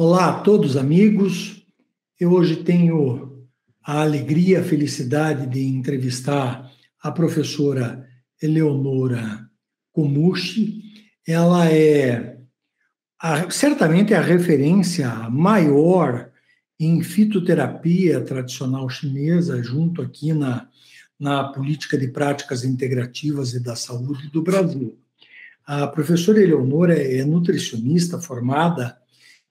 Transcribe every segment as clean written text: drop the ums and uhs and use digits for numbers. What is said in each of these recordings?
Olá a todos, amigos. Eu hoje tenho a alegria, a felicidade de entrevistar a professora Eleonora Komushi. Ela é certamente a referência maior em fitoterapia tradicional chinesa, junto aqui na política de práticas integrativas e da saúde do Brasil. A professora Eleonora é nutricionista formada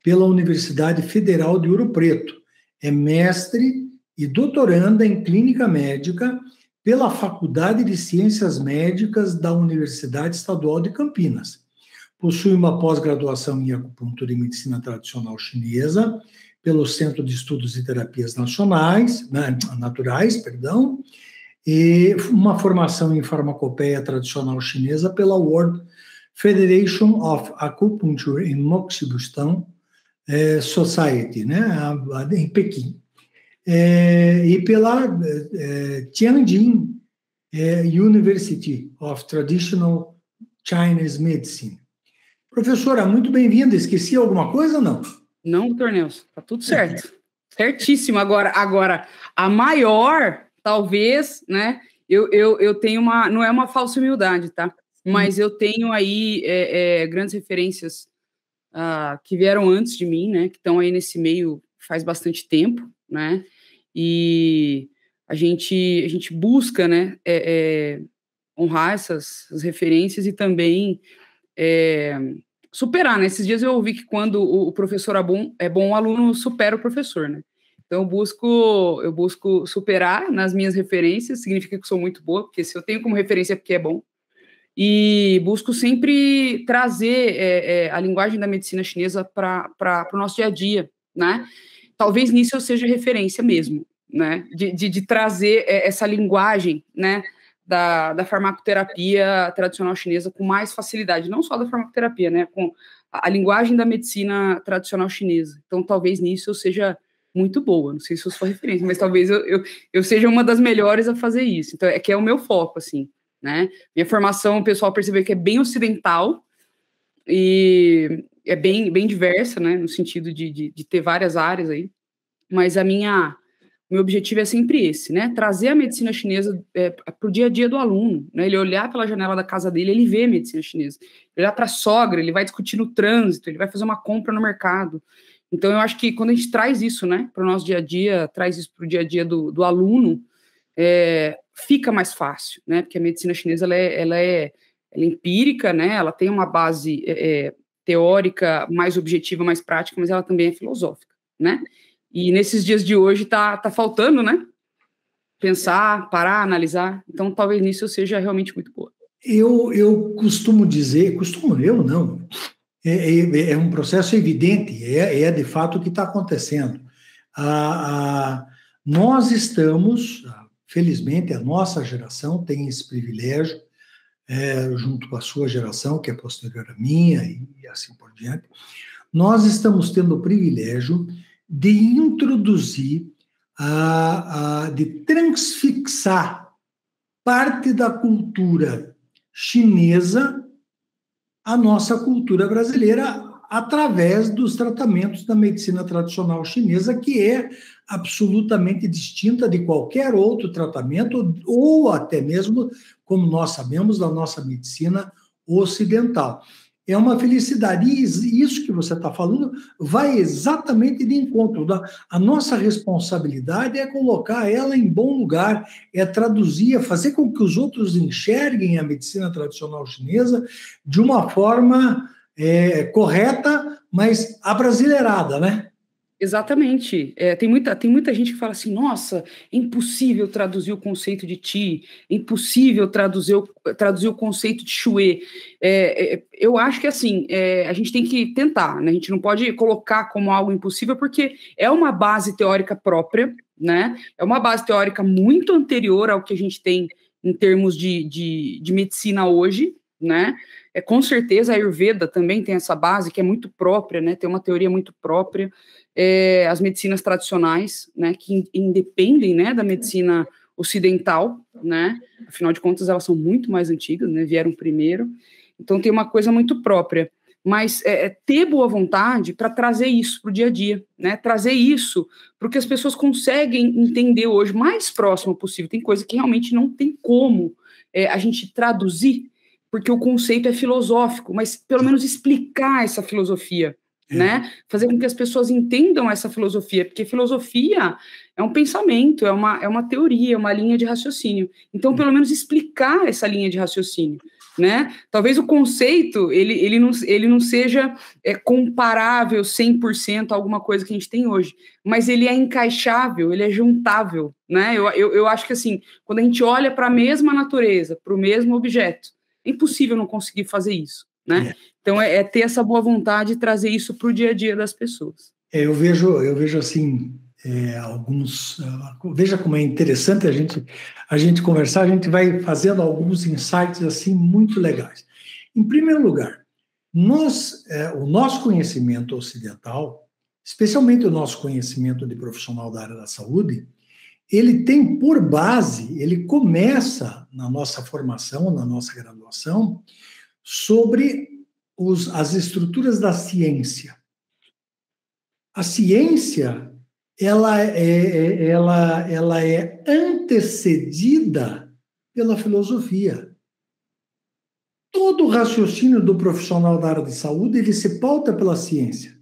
pela Universidade Federal de Ouro Preto. É mestre e doutoranda em clínica médica pela Faculdade de Ciências Médicas da Universidade Estadual de Campinas. Possui uma pós-graduação em acupuntura e medicina tradicional chinesa pelo Centro de Estudos e Terapias Naturais, e uma formação em farmacopeia tradicional chinesa pela World Federation of Acupuncture and Moxibustan Society, em Pequim, e pela Tianjin University of Traditional Chinese Medicine. Professora, muito bem-vinda. Esqueci alguma coisa ou não? Não, doutor Nelson, tá tudo certo. Certíssimo. Agora, a maior, talvez, né? Eu tenho uma, não é uma falsa humildade, tá? Mas eu tenho aí grandes referências que vieram antes de mim, né, que estão aí nesse meio faz bastante tempo, né, e a gente busca, né, honrar essas referências e também superar, né. Esses dias eu ouvi que quando o professor é bom, o aluno supera o professor, né. Então eu busco superar nas minhas referências, significa que sou muito boa, porque se eu tenho como referência é porque é bom. E busco sempre trazer a linguagem da medicina chinesa para o nosso dia a dia, né? Talvez nisso eu seja referência mesmo, né? De trazer essa linguagem, né? Da farmacoterapia tradicional chinesa com mais facilidade, não só da farmacoterapia, né? Com a linguagem da medicina tradicional chinesa. Então, talvez nisso eu seja muito boa, não sei se eu sou referência, mas talvez eu seja uma das melhores a fazer isso. Então, é o meu foco, assim. Né? Minha formação, o pessoal percebeu que é bem ocidental e é bem diversa, né? No sentido de ter várias áreas aí, mas meu objetivo é sempre esse, né? Trazer a medicina chinesa para o dia a dia do aluno, né? Ele olhar pela janela da casa dele, ele vê a medicina chinesa. Olhar para a sogra, ele vai discutir no trânsito, ele vai fazer uma compra no mercado. Então, eu acho que quando a gente traz isso, né, para o nosso dia a dia, traz isso para o dia a dia do aluno, fica mais fácil, né? Porque a medicina chinesa ela é empírica, né? Ela tem uma base teórica mais objetiva, mais prática, mas ela também é filosófica, né? E nesses dias de hoje tá faltando, né? Pensar, parar, analisar. Então, talvez nisso eu seja realmente muito boa. Eu costumo dizer, eu não, é um processo evidente, de fato o que está acontecendo. Nós estamos, felizmente, a nossa geração tem esse privilégio, junto com a sua geração, que é posterior à minha, e assim por diante, nós estamos tendo o privilégio de introduzir, de transfixar parte da cultura chinesa à nossa cultura brasileira através dos tratamentos da medicina tradicional chinesa, que é absolutamente distinta de qualquer outro tratamento, ou até mesmo, como nós sabemos, da nossa medicina ocidental. É uma felicidade, e isso que você está falando vai exatamente de encontro. A nossa responsabilidade é colocar ela em bom lugar, é traduzir, é fazer com que os outros enxerguem a medicina tradicional chinesa de uma forma correta, mas abrasileirada, né? Exatamente. Tem muita gente que fala assim, nossa, é impossível traduzir o conceito de Qi, é impossível traduzir o conceito de Xue. Eu acho que, assim, a gente tem que tentar, né? A gente não pode colocar como algo impossível, porque é uma base teórica própria, né? É uma base teórica muito anterior ao que a gente tem em termos de medicina hoje, né? Com certeza a Ayurveda também tem essa base que é muito própria, né? Tem uma teoria muito própria. As medicinas tradicionais, né, que independem, né, da medicina ocidental, né, afinal de contas elas são muito mais antigas, né, vieram primeiro, então tem uma coisa muito própria, mas ter boa vontade para trazer isso para o dia a dia, né? Trazer isso para o que as pessoas conseguem entender hoje, mais próximo possível. Tem coisa que realmente não tem como a gente traduzir, porque o conceito é filosófico, mas pelo menos explicar essa filosofia, né? Fazer com que as pessoas entendam essa filosofia, porque filosofia é um pensamento, é uma teoria, é uma linha de raciocínio. Então, pelo menos explicar essa linha de raciocínio, né? Talvez o conceito, ele não seja comparável 100% a alguma coisa que a gente tem hoje, mas ele é encaixável, ele é juntável, né? Eu acho que, assim, quando a gente olha para a mesma natureza, para o mesmo objeto, é impossível não conseguir fazer isso, né? Então, ter essa boa vontade e trazer isso para o dia a dia das pessoas. Eu vejo assim, veja como é interessante a gente conversar, a gente vai fazendo alguns insights assim muito legais. Em primeiro lugar, o nosso conhecimento ocidental, especialmente o nosso conhecimento de profissional da área da saúde, ele tem por base, ele começa na nossa formação, na nossa graduação, sobre as estruturas da ciência. A ciência, ela é antecedida pela filosofia. Todo o raciocínio do profissional da área de saúde, ele se pauta pela ciência.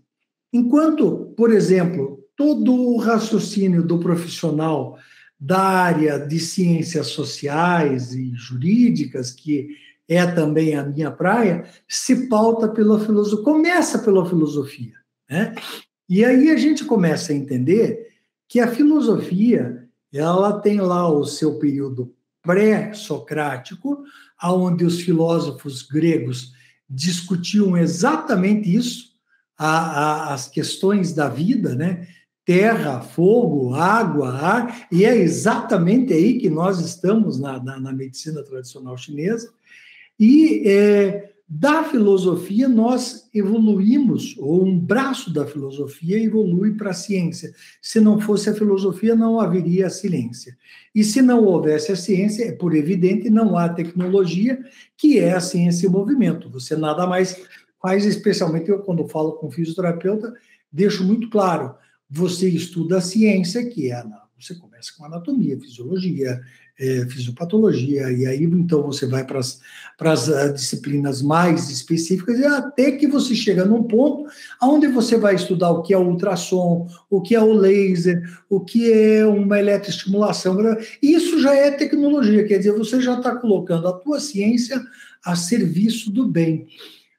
Enquanto, por exemplo, todo o raciocínio do profissional da área de ciências sociais e jurídicas, que é também a minha praia, se pauta pela filosofia, começa pela filosofia, né? E aí a gente começa a entender que a filosofia, ela tem lá o seu período pré-socrático, onde os filósofos gregos discutiam exatamente isso, as questões da vida, né? Terra, fogo, água, ar, e é exatamente aí que nós estamos na medicina tradicional chinesa. E da filosofia nós evoluímos, ou um braço da filosofia evolui para a ciência. Se não fosse a filosofia, não haveria a ciência. E se não houvesse a ciência, por evidente, não há tecnologia, que é a ciência em movimento. Você nada mais faz, especialmente eu, quando falo com fisioterapeuta, deixo muito claro, você estuda a ciência, que é você começa com anatomia, fisiologia, fisiopatologia, e aí então você vai para as disciplinas mais específicas, e até que você chega num ponto onde você vai estudar o que é o ultrassom, o que é o laser, o que é uma eletroestimulação. Isso já é tecnologia, quer dizer, você já está colocando a tua ciência a serviço do bem.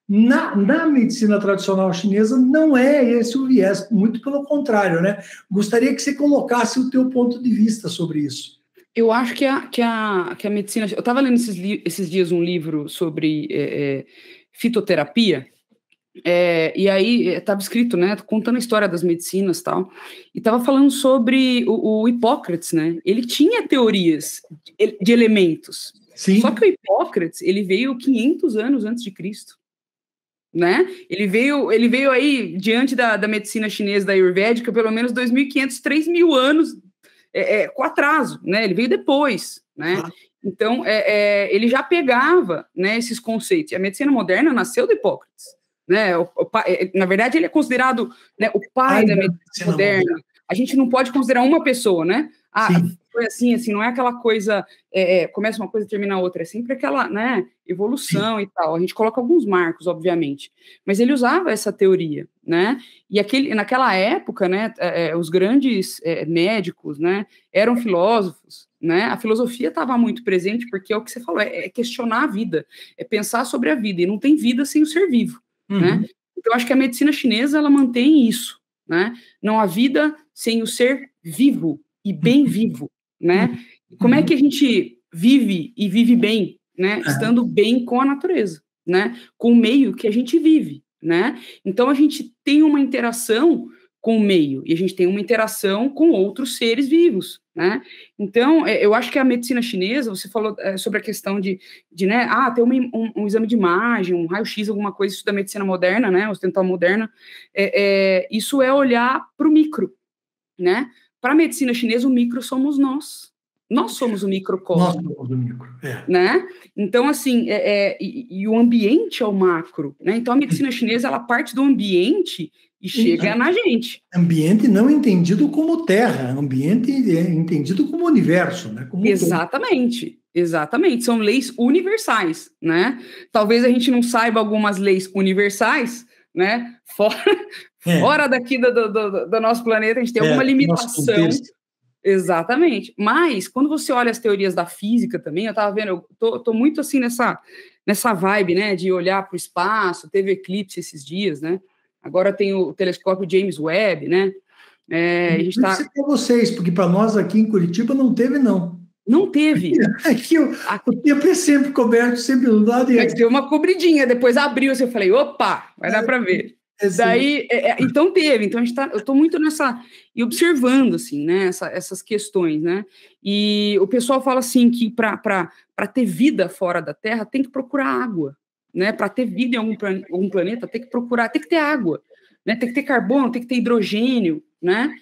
Na medicina tradicional chinesa não é esse o viés, muito pelo contrário, né? Gostaria que você colocasse o teu ponto de vista sobre isso. Eu acho que a medicina... Eu estava lendo esses dias um livro sobre fitoterapia, e aí estava escrito, né, contando a história das medicinas e tal, e estava falando sobre o Hipócrates, né? Ele tinha teorias de elementos. Sim. Só que o Hipócrates, ele veio 500 anos antes de Cristo. Né? Ele veio aí diante da medicina chinesa, da ayurvédica, pelo menos 2.500, 3.000 anos com atraso, né? Ele veio depois, né? Então, ele já pegava, né, esses conceitos. E a medicina moderna nasceu do Hipócrates, né? Na verdade, ele é considerado, né, o pai da medicina moderna. A gente não pode considerar uma pessoa, né? Foi assim, não é aquela coisa, começa uma coisa e termina outra, é sempre aquela, né, evolução. Sim. E tal. A gente coloca alguns marcos, obviamente, mas ele usava essa teoria, né? E naquela época, né, os grandes médicos, né, eram filósofos, né? A filosofia estava muito presente, porque é o que você falou, é questionar a vida, é pensar sobre a vida, e não tem vida sem o ser vivo, né? Então, acho que a medicina chinesa, ela mantém isso, né? Não há vida sem o ser vivo e bem vivo, né? Como é que a gente vive e vive bem, né? Estando bem com a natureza, né? Com o meio que a gente vive, né? Então, a gente tem uma interação com o meio e a gente tem uma interação com outros seres vivos, né? Então, eu acho que a medicina chinesa, você falou sobre a questão de né, ter um exame de imagem, um raio-x, alguma coisa, isso da medicina moderna, né? Ocidental moderna, isso é olhar para o micro, né? Para a medicina chinesa, o micro somos nós, Nós somos o Nós microcosmo, somos o micro, né? Então, assim, e o ambiente é o macro, né? Então, a medicina chinesa, ela parte do ambiente e chega na gente. Ambiente não entendido como terra, ambiente entendido como universo, né? Como Exatamente, exatamente. São leis universais, né? Talvez a gente não saiba algumas leis universais, né? Fora daqui do nosso planeta, a gente tem alguma limitação. Exatamente. Mas, quando você olha as teorias da física também, eu estava vendo, eu tô muito assim nessa vibe, né, de olhar para o espaço, teve eclipse esses dias, né? Agora tem o telescópio James Webb, né? A gente tá... para vocês, porque para nós aqui em Curitiba não teve, não. Não teve. Aqui o tempo é sempre coberto, sempre nublado. Mas deu uma cobridinha, depois abriu, assim, eu falei, opa, vai dar para ver. Daí, então teve, então eu estou muito nessa, e observando, assim, né, essas questões, né, e o pessoal fala assim, que para ter vida fora da Terra, tem que procurar água, né, para ter vida em algum planeta, tem que procurar, tem que ter água, né, tem que ter carbono, tem que ter hidrogênio, né,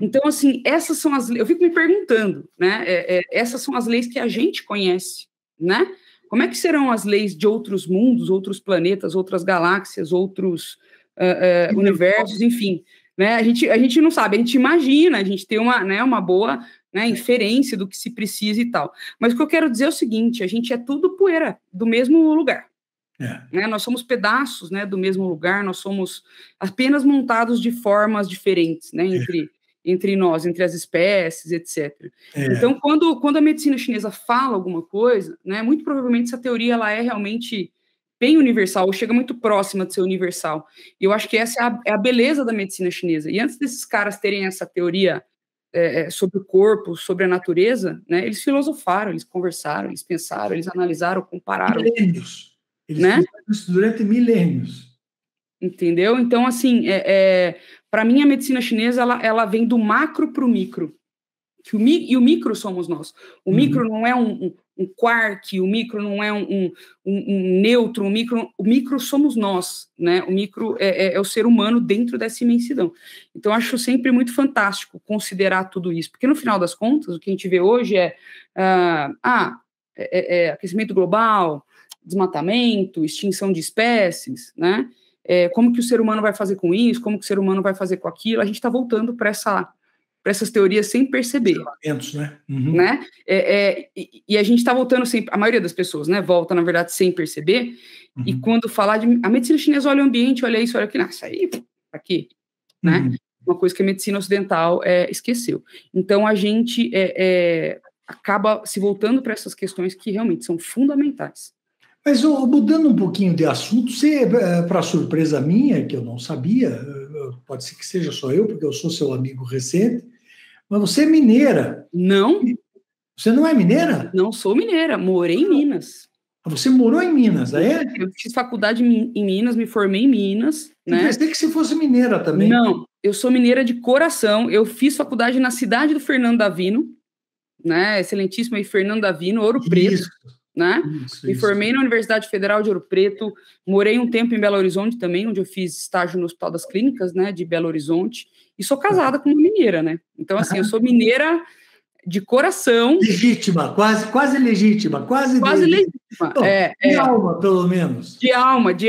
Então, assim, essas são as leis, eu fico me perguntando, né, essas são as leis que a gente conhece, né, como é que serão as leis de outros mundos, outros planetas, outras galáxias, outros universos, enfim, né? A gente não sabe, a gente imagina, a gente tem uma boa, né, inferência do que se precisa e tal. Mas o que eu quero dizer é o seguinte: a gente é tudo poeira do mesmo lugar. Né? Nós somos pedaços, né, do mesmo lugar, nós somos apenas montados de formas diferentes, né, entre nós, entre as espécies, etc. Então, quando a medicina chinesa fala alguma coisa, né, muito provavelmente essa teoria ela é realmente bem universal, ou chega muito próxima de ser universal. E eu acho que essa é a beleza da medicina chinesa. E antes desses caras terem essa teoria sobre o corpo, sobre a natureza, né, eles filosofaram, eles conversaram, eles pensaram, eles analisaram, compararam. Milênios. Eles fizeram isso durante milênios. Entendeu? Então, assim, para mim, a medicina chinesa, ela vem do macro para o micro. E o micro somos nós. O micro não é um quark, o micro não é um neutro, o micro somos nós, né? O micro é o ser humano dentro dessa imensidão. Então, acho sempre muito fantástico considerar tudo isso, porque no final das contas, o que a gente vê hoje aquecimento global, desmatamento, extinção de espécies, né? Como que o ser humano vai fazer com isso, como que o ser humano vai fazer com aquilo, a gente está voltando para essas teorias sem perceber. Né? Né? E a gente está voltando sempre, a maioria das pessoas, né, volta, na verdade, sem perceber, e quando falar a medicina chinesa olha o ambiente, olha isso, olha aquilo, isso aí, aqui, né? Uma coisa que a medicina ocidental esqueceu. Então, a gente acaba se voltando para essas questões que realmente são fundamentais. Mas, mudando um pouquinho de assunto, para surpresa minha, que eu não sabia, pode ser que seja só eu, porque eu sou seu amigo recente, mas você é mineira. Não. Você não é mineira? Não sou mineira, morei em Minas. Você morou em Minas, é? Eu fiz faculdade em Minas, me formei em Minas. Eu pensei que você fosse mineira também. Não, eu sou mineira de coração, eu fiz faculdade na cidade do Fernando Davino, né, excelentíssimo aí, Fernando Davino, Ouro Preto. Né? Me formei na Universidade Federal de Ouro Preto, morei um tempo em Belo Horizonte também, onde eu fiz estágio no Hospital das Clínicas, né, de Belo Horizonte, e sou casada com uma mineira, né? Então, assim, eu sou mineira de coração. Legítima, quase legítima, quase legítima. Bom, de alma, pelo menos. De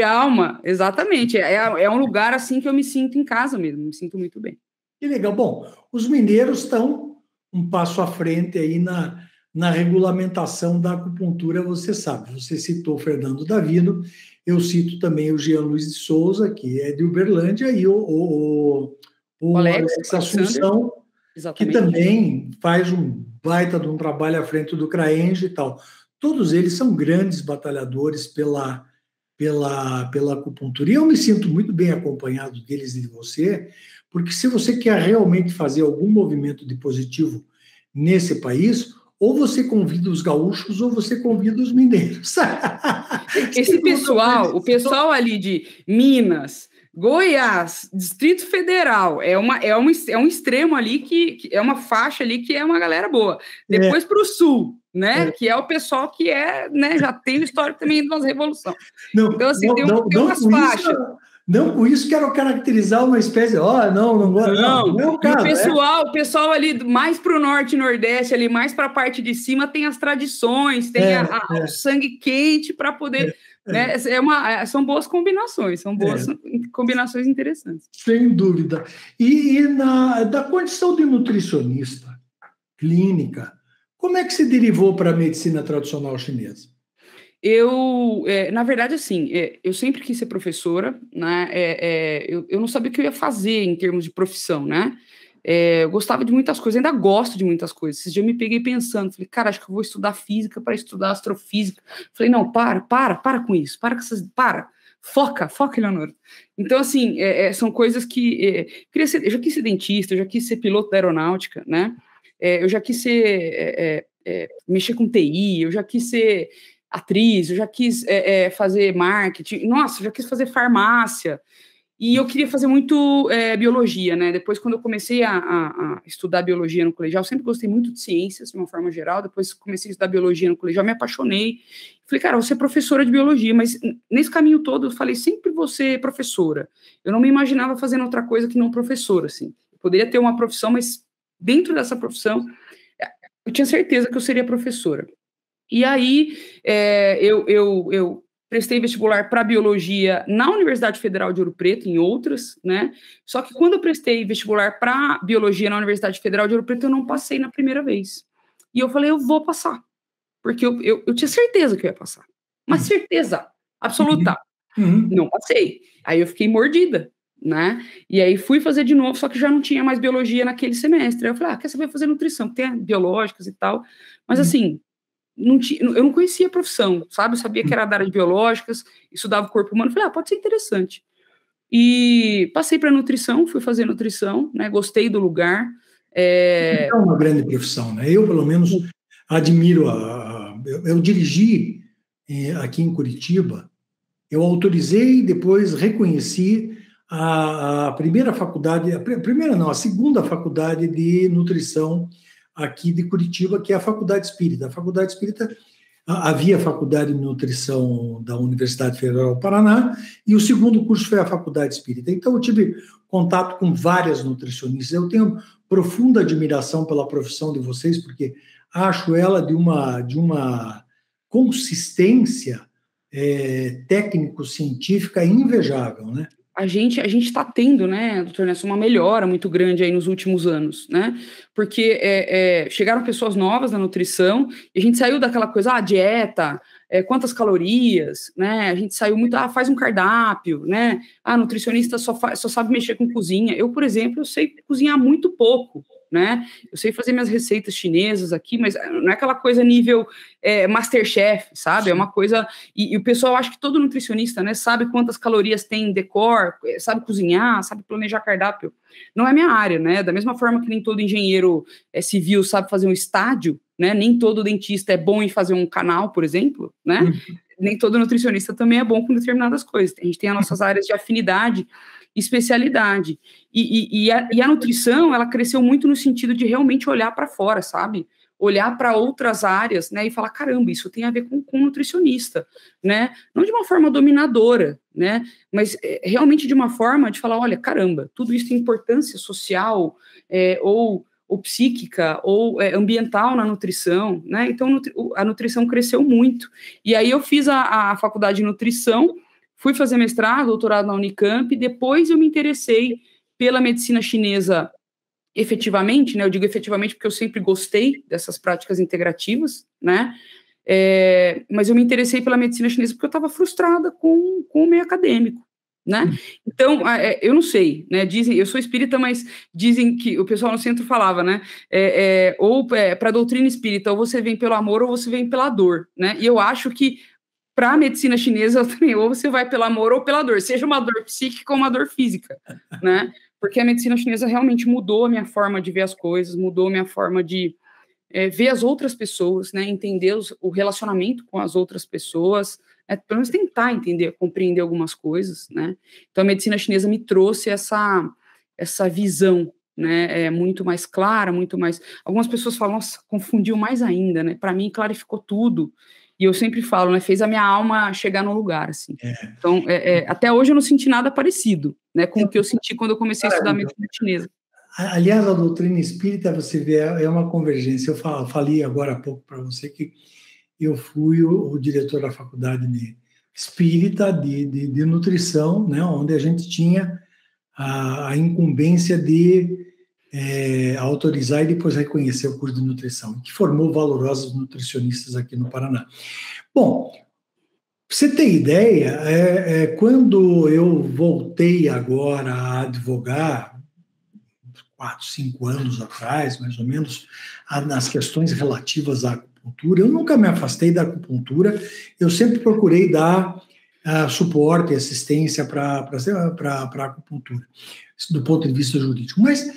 alma, exatamente. É um lugar, assim, que eu me sinto em casa mesmo, me sinto muito bem. Que legal. Bom, os mineiros estão um passo à frente aí na regulamentação da acupuntura, você sabe. Você citou Fernando Davino, eu cito também o Jean Luiz de Souza, que é de Uberlândia, e o Alex Assunção, que também faz um baita de um trabalho à frente do CRAENG e tal. Todos eles são grandes batalhadores pela acupuntura. E eu me sinto muito bem acompanhado deles e de você, porque se você quer realmente fazer algum movimento de positivo nesse país, ou você convida os gaúchos ou você convida os mineiros. O pessoal ali de Minas, Goiás, Distrito Federal, é um extremo ali que é uma faixa ali que é uma galera boa. Depois para o sul, né? Que é o pessoal que né, já tem o histórico também das revoluções. Então, assim, tem umas faixas. Não com isso quero caracterizar uma espécie, não gosto, não é o caso. O pessoal ali mais para o norte e nordeste, ali mais para a parte de cima, tem as tradições, tem o sangue quente para poder... Né? São boas combinações, são boas combinações interessantes. Sem dúvida. E da condição de nutricionista clínica, como é que se derivou para a medicina tradicional chinesa? Na verdade, assim, eu sempre quis ser professora, né? Eu não sabia o que eu ia fazer em termos de profissão, né? Eu gostava de muitas coisas, ainda gosto de muitas coisas. Esses dias eu me peguei pensando, falei, cara, acho que eu vou estudar física para estudar astrofísica. Falei, não, para com isso, foca, Eleonora. Então, assim, são coisas que... eu já quis ser dentista, eu já quis ser piloto da aeronáutica, né? Eu já quis ser... mexer com TI, eu já quis ser atriz, eu já quis fazer marketing, nossa, eu já quis fazer farmácia, e eu queria fazer muito biologia, né? Depois, quando eu comecei a estudar biologia no colegial, eu sempre gostei muito de ciências, de uma forma geral. Depois comecei a estudar biologia no colegial, me apaixonei. Falei, cara, vou ser professora de biologia, mas nesse caminho todo eu falei, sempre vou ser professora. Eu não me imaginava fazendo outra coisa que não professora, assim. Eu poderia ter uma profissão, mas dentro dessa profissão, eu tinha certeza que eu seria professora. E aí, eu prestei vestibular para biologia na Universidade Federal de Ouro Preto, em outras, né? Só que quando eu prestei vestibular para biologia na Universidade Federal de Ouro Preto, eu não passei na primeira vez. E eu falei, eu vou passar. Porque eu tinha certeza que eu ia passar. Uma certeza absoluta. Não passei. Aí eu fiquei mordida, né? E aí fui fazer de novo, só que já não tinha mais biologia naquele semestre. Aí eu falei, quer saber fazer nutrição? Tem biológicas e tal. Mas assim... eu não conhecia a profissão, sabe? Eu sabia que era da área de biológicas, estudava o corpo humano, falei, pode ser interessante. E passei para nutrição, fui fazer nutrição, né? Gostei do lugar. É uma grande profissão, né? Eu, pelo menos, admiro eu dirigi aqui em Curitiba, eu autorizei e depois reconheci a primeira faculdade, a segunda faculdade de nutrição aqui de Curitiba, que é a Faculdade Espírita. A Faculdade Espírita, havia a Faculdade de Nutrição da Universidade Federal do Paraná, e o segundo curso foi a Faculdade Espírita. Então, eu tive contato com várias nutricionistas. Eu tenho profunda admiração pela profissão de vocês, porque acho ela de uma consistência técnico-científica invejável, né? A gente está tendo, né, doutor Nelson, uma melhora muito grande aí nos últimos anos, né? Porque chegaram pessoas novas na nutrição e a gente saiu daquela coisa, dieta, quantas calorias, né? A gente saiu muito, faz um cardápio, né? Nutricionista só sabe mexer com cozinha. Eu, por exemplo, eu sei cozinhar muito pouco, né? Eu sei fazer minhas receitas chinesas aqui, mas não é aquela coisa nível Masterchef, sabe? É uma coisa... E o pessoal acha que todo nutricionista, né, sabe quantas calorias tem em decor, sabe cozinhar, sabe planejar cardápio. Não é minha área, né? Da mesma forma que nem todo engenheiro civil sabe fazer um estádio, né? Nem todo dentista é bom em fazer um canal, por exemplo, né? Nem todo nutricionista também é bom com determinadas coisas. A gente tem as nossas áreas de afinidade, especialidade. E a nutrição, ela cresceu muito no sentido de realmente olhar para fora, sabe? Olhar para outras áreas, né? E falar, caramba, isso tem a ver com nutricionista, né? Não de uma forma dominadora, né? Mas realmente de uma forma de falar, olha, caramba, tudo isso tem importância social, ou psíquica, ou ambiental na nutrição, né? Então, a nutrição cresceu muito. E aí eu fiz a faculdade de nutrição, fui fazer mestrado, doutorado na Unicamp, e depois eu me interessei pela medicina chinesa efetivamente, né? Eu digo efetivamente porque eu sempre gostei dessas práticas integrativas, né? Mas eu me interessei pela medicina chinesa porque eu estava frustrada com o meio acadêmico, né? Então, eu não sei, né? Dizem, eu sou espírita, mas dizem que o pessoal no centro falava, né? Para a doutrina espírita, ou você vem pelo amor ou você vem pela dor, né? E eu acho que para a medicina chinesa também, ou você vai pelo amor ou pela dor, seja uma dor psíquica ou uma dor física, né? Porque a medicina chinesa realmente mudou a minha forma de ver as coisas, mudou a minha forma de ver as outras pessoas, né? Entender o relacionamento com as outras pessoas, pelo menos tentar entender, compreender algumas coisas, né? Então a medicina chinesa me trouxe essa visão, né? Muito mais clara, muito mais... Algumas pessoas falam, nossa, confundiu mais ainda, né? Para mim clarificou tudo. E eu sempre falo, né, fez a minha alma chegar no lugar, assim. É. Então, até hoje eu não senti nada parecido, né, com o que eu senti quando eu comecei a estudar medicina chinesa. Aliás, a doutrina espírita, você vê, é uma convergência. Eu falei agora há pouco para você que eu fui o diretor da faculdade espírita de nutrição, né, onde a gente tinha a incumbência de autorizar e depois reconhecer o curso de nutrição, que formou valorosos nutricionistas aqui no Paraná. Bom, pra você ter ideia, quando eu voltei agora a advogar, 4, 5 anos atrás, mais ou menos, nas questões relativas à acupuntura, eu nunca me afastei da acupuntura, eu sempre procurei dar suporte e assistência para a acupuntura, do ponto de vista jurídico. Mas,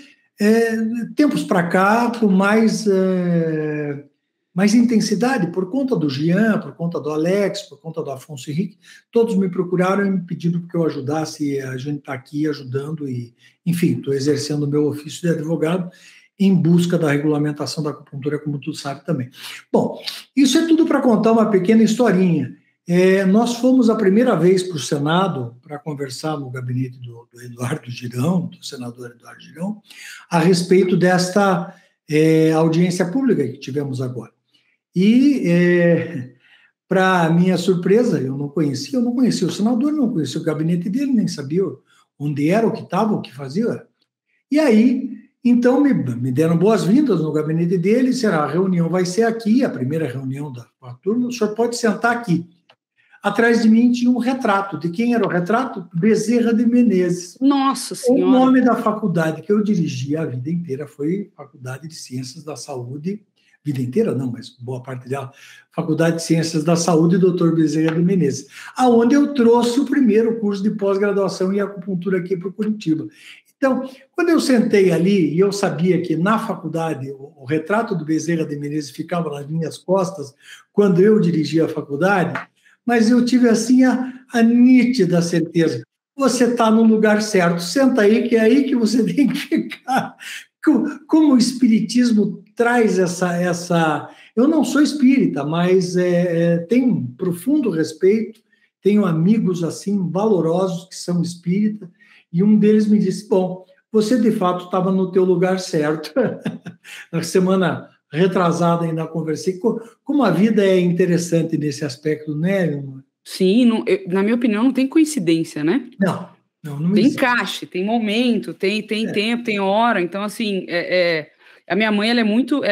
tempos para cá, com mais intensidade, por conta do Jean, por conta do Alex, por conta do Afonso Henrique, todos me procuraram e me pediram que eu ajudasse, a gente está aqui ajudando e, enfim, estou exercendo o meu ofício de advogado em busca da regulamentação da acupuntura, como tu sabe também. Bom, isso é tudo para contar uma pequena historinha. Nós fomos a primeira vez para o Senado para conversar no gabinete do Eduardo Girão, do senador Eduardo Girão, a respeito desta audiência pública que tivemos agora. E, para minha surpresa, eu não conhecia o senador, não conhecia o gabinete dele, nem sabia onde era, o que estava, o que fazia. E aí, então, me deram boas-vindas no gabinete dele, será a reunião vai ser aqui, a primeira reunião da turma, o senhor pode sentar aqui. Atrás de mim tinha um retrato. De quem era o retrato? Bezerra de Menezes. Nossa Senhora! O nome da faculdade que eu dirigi a vida inteira foi Faculdade de Ciências da Saúde, vida inteira não, mas boa parte dela, Faculdade de Ciências da Saúde, Dr. Bezerra de Menezes, aonde eu trouxe o primeiro curso de pós-graduação em acupuntura aqui para o Curitiba. Então, quando eu sentei ali, e eu sabia que na faculdade o retrato do Bezerra de Menezes ficava nas minhas costas, quando eu dirigia a faculdade, mas eu tive assim a nítida certeza, você está no lugar certo, senta aí, que é aí que você tem que ficar. Como o espiritismo traz essa... Eu não sou espírita, mas tenho um profundo respeito, tenho amigos assim valorosos que são espíritas, e um deles me disse, bom, você de fato estava no teu lugar certo. Na semana retrasada ainda conversei, como a vida é interessante nesse aspecto, né? Sim, na minha opinião não tem coincidência, né? Não tem existe. Encaixe, tem momento, tem tempo, tem hora. Então, assim, a minha mãe, ela é muito,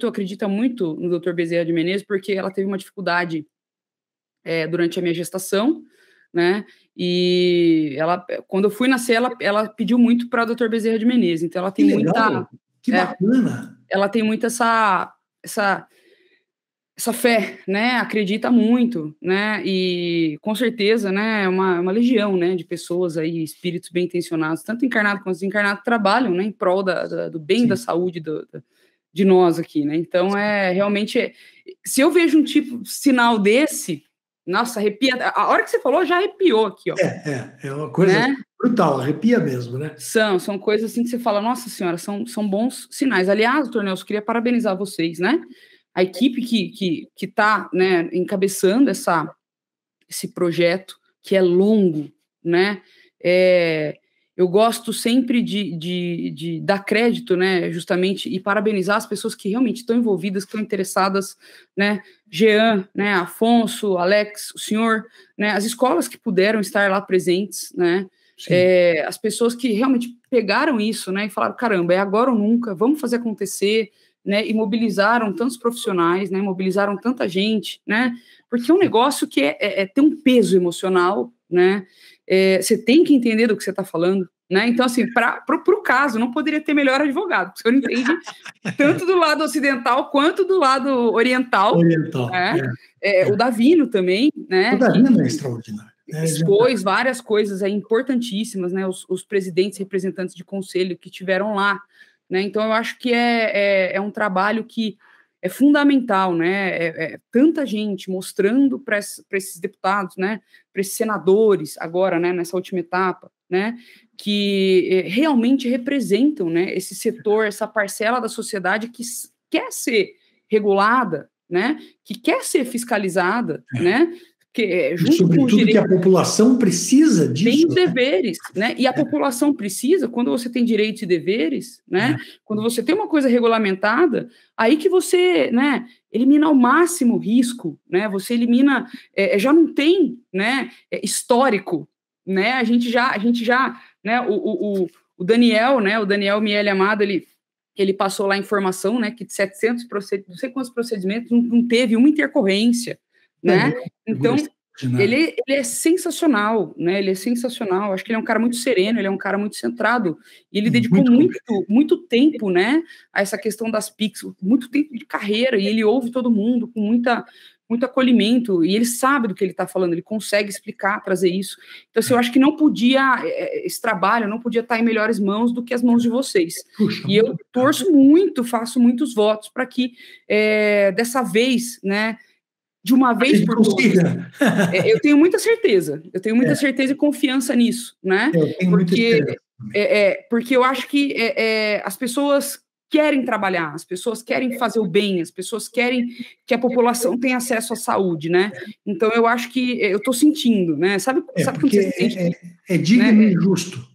acredita muito no Dr. Bezerra de Menezes, porque ela teve uma dificuldade durante a minha gestação, né? E ela, quando eu fui nascer, ela pediu muito para o Dr. Bezerra de Menezes. Então, ela tem que legal, que bacana. Ela tem muito essa fé, né, acredita muito, né, e com certeza, né, é uma legião, né, de pessoas aí, espíritos bem intencionados, tanto encarnados quanto desencarnados, trabalham, né, em prol do bem, sim, da saúde de nós aqui, né, então realmente, se eu vejo um sinal desse, nossa, arrepia, a hora que você falou, já arrepiou aqui, ó. É uma coisa, né, brutal, arrepia mesmo, né? São coisas assim que você fala, nossa senhora, são bons sinais. Aliás, doutor Nelson, queria parabenizar vocês, né, a equipe que está, né, encabeçando esse projeto, que é longo, né, eu gosto sempre de dar crédito, né, justamente, e parabenizar as pessoas que realmente estão envolvidas, que estão interessadas, né, Jean, né, Afonso, Alex, o senhor, né, as escolas que puderam estar lá presentes, né, as pessoas que realmente pegaram isso, né, e falaram, caramba, é agora ou nunca, vamos fazer acontecer, né, e mobilizaram tantos profissionais, né, mobilizaram tanta gente, né, porque é um negócio que tem um peso emocional, né, você tem que entender do que você está falando, né, então, assim, para o caso, não poderia ter melhor advogado, porque você não entende tanto do lado ocidental quanto do lado oriental, né, o Davino também, né, o Davino é extraordinário. Expôs várias coisas importantíssimas, né, os presidentes, representantes de conselho que tiveram lá, né, então eu acho que é um trabalho que é fundamental, né, tanta gente mostrando para esses deputados, né, para esses senadores agora, né, nessa última etapa, né, que realmente representam, né, esse setor, essa parcela da sociedade que quer ser regulada, né, que quer ser fiscalizada, né, que, junto sobretudo com os direitos, que a população precisa disso. Tem os deveres, né? E a população precisa, quando você tem direitos e deveres, né? Quando você tem uma coisa regulamentada, aí que você, né, elimina ao máximo o risco, né? Você elimina, já não tem, né, histórico, né? A gente já, né? O Daniel, né? O Daniel Miele Amado, ele passou lá a informação, né? Que de 700 procedimentos, não sei quantos procedimentos, não teve uma intercorrência, né? Então, ele é sensacional, né? Ele é sensacional. Acho que ele é um cara muito sereno, ele é um cara muito centrado. E ele dedicou muito tempo, né, a essa questão das PIX, muito tempo de carreira. E ele ouve todo mundo com muito acolhimento. E ele sabe do que ele está falando, ele consegue explicar, trazer isso. Então, assim, eu acho que não podia, esse trabalho não podia estar em melhores mãos do que as mãos de vocês. Puxa, e eu torço muito, faço muitos votos para que, dessa vez, né, de uma vez por todas. Eu tenho muita certeza, certeza e confiança nisso, né? Porque eu acho que as pessoas querem trabalhar, as pessoas querem fazer o bem, as pessoas querem que a população tenha acesso à saúde, né? Então eu acho que eu estou sentindo, né? Sabe quando você sente? É digno, né? E justo.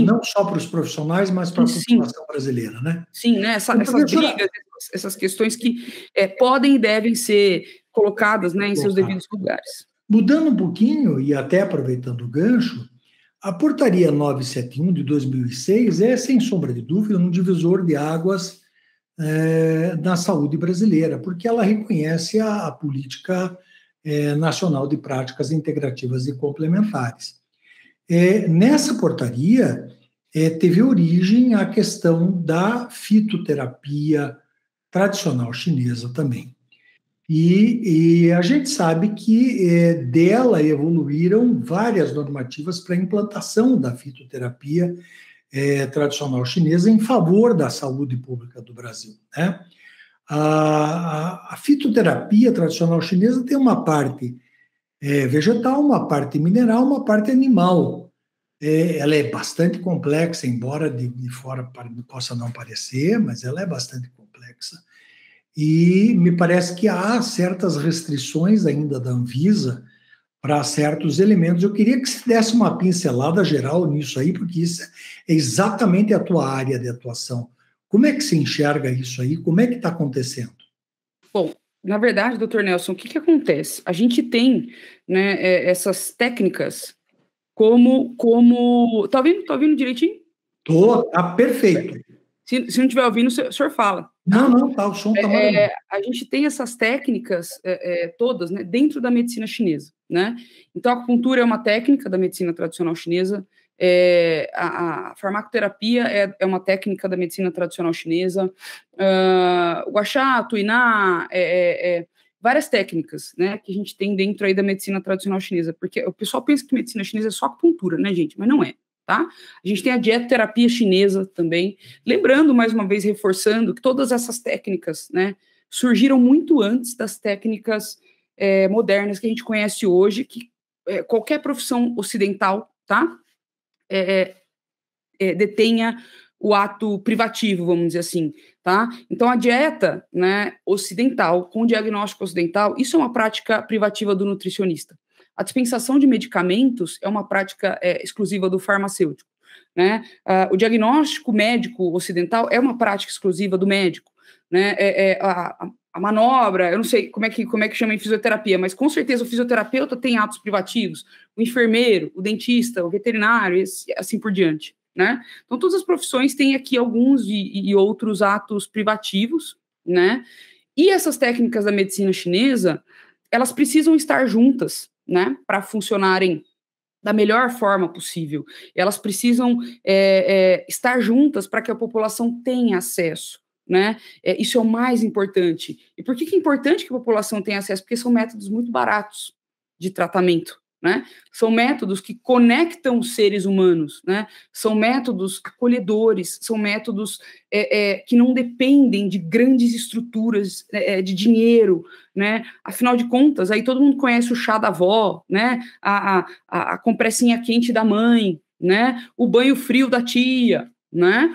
Não só para os profissionais, mas para a população brasileira, né? Sim, né? Essas brigas, essas questões que podem e devem ser colocadas, né, em seus devidos lugares. Mudando um pouquinho, e até aproveitando o gancho, a Portaria 971 de 2006 é, sem sombra de dúvida, um divisor de águas na saúde brasileira, porque ela reconhece a política nacional de práticas integrativas e complementares. Nessa portaria, teve origem a questão da fitoterapia tradicional chinesa também. E a gente sabe que dela evoluíram várias normativas para a implantação da fitoterapia tradicional chinesa em favor da saúde pública do Brasil, né? A fitoterapia tradicional chinesa tem uma parte vegetal, uma parte mineral, uma parte animal. Ela é bastante complexa, embora de fora possa não parecer, mas ela é bastante complexa. E me parece que há certas restrições ainda da Anvisa para certos elementos. Eu queria que você desse uma pincelada geral nisso aí, porque isso é exatamente a tua área de atuação. Como é que se enxerga isso aí? Como é que está acontecendo? Bom, na verdade, doutor Nelson, o que acontece? A gente tem, né, essas técnicas como... Tá ouvindo direitinho? Tá perfeito. Se não estiver ouvindo, o senhor fala. Tá? Não, tá, o som tá maravilhoso. A gente tem essas técnicas todas, né, dentro da medicina chinesa, né? Então, a acupuntura é uma técnica da medicina tradicional chinesa, a farmacoterapia é uma técnica da medicina tradicional chinesa, o gua sha, tuiná, várias técnicas, né, que a gente tem dentro aí da medicina tradicional chinesa, porque o pessoal pensa que medicina chinesa é só acupuntura, né, gente? Mas não é. Tá? A gente tem a dietoterapia chinesa também, lembrando, mais uma vez, reforçando que todas essas técnicas, né, surgiram muito antes das técnicas modernas que a gente conhece hoje, que qualquer profissão ocidental, tá, detenha o ato privativo, vamos dizer assim, tá? Então, a dieta, né, ocidental, com diagnóstico ocidental, isso é uma prática privativa do nutricionista. A dispensação de medicamentos é uma prática exclusiva do farmacêutico, né? O diagnóstico médico ocidental é uma prática exclusiva do médico, né? A manobra, eu não sei como é que chama em fisioterapia, mas com certeza o fisioterapeuta tem atos privativos, o enfermeiro, o dentista, o veterinário, assim por diante, né? Então, todas as profissões têm aqui alguns e outros atos privativos, né? E essas técnicas da medicina chinesa, elas precisam estar juntas, né, para funcionarem da melhor forma possível. Elas precisam estar juntas para que a população tenha acesso, né? Isso é o mais importante. E por que é importante que a população tenha acesso? Porque são métodos muito baratos de tratamento, né? São métodos que conectam os seres humanos, né? São métodos acolhedores, são métodos que não dependem de grandes estruturas de dinheiro, né? Afinal de contas, aí todo mundo conhece o chá da avó, né? A compressinha quente da mãe, né? O banho frio da tia, né?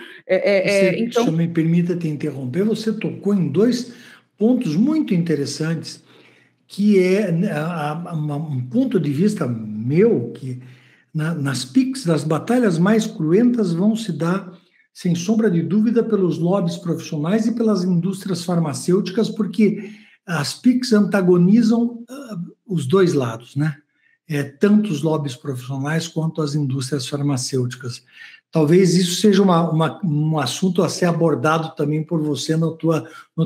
Então, se me permita te interromper, você tocou em dois pontos muito interessantes, que é um ponto de vista meu, que nas PICs, as batalhas mais cruentas vão se dar, sem sombra de dúvida, pelos lobbies profissionais e pelas indústrias farmacêuticas, porque as PICs antagonizam os dois lados, né? Tanto os lobbies profissionais quanto as indústrias farmacêuticas. Talvez isso seja um assunto a ser abordado também por você no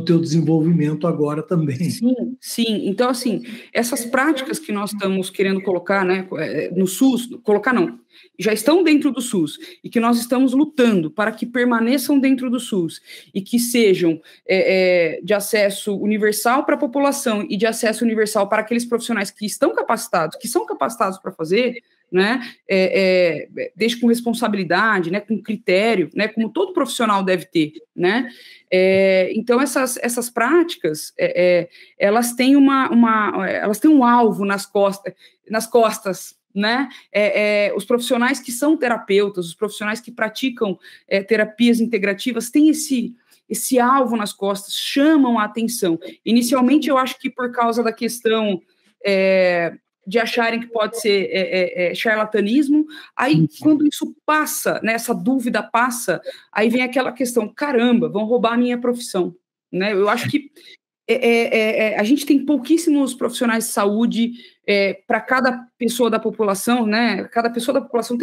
teu desenvolvimento agora também. Sim, sim. Então, assim, essas práticas que nós estamos querendo colocar, né, no SUS, colocar não, já estão dentro do SUS, e que nós estamos lutando para que permaneçam dentro do SUS, e que sejam de acesso universal para a população e de acesso universal para aqueles profissionais que estão capacitados, que são capacitados para fazer, né, desde com responsabilidade, né, com critério, né, como todo profissional deve ter, né. Então essas práticas elas têm elas têm um alvo nas costas, né. Os profissionais que são terapeutas, os profissionais que praticam terapias integrativas têm esse alvo nas costas, chamam a atenção. Inicialmente, eu acho que por causa da questão de acharem que pode ser charlatanismo, aí quando isso passa, né, essa dúvida passa, aí vem aquela questão, caramba, vão roubar a minha profissão, né? Eu acho que a gente tem pouquíssimos profissionais de saúde para cada pessoa da população, né? Cada pessoa da população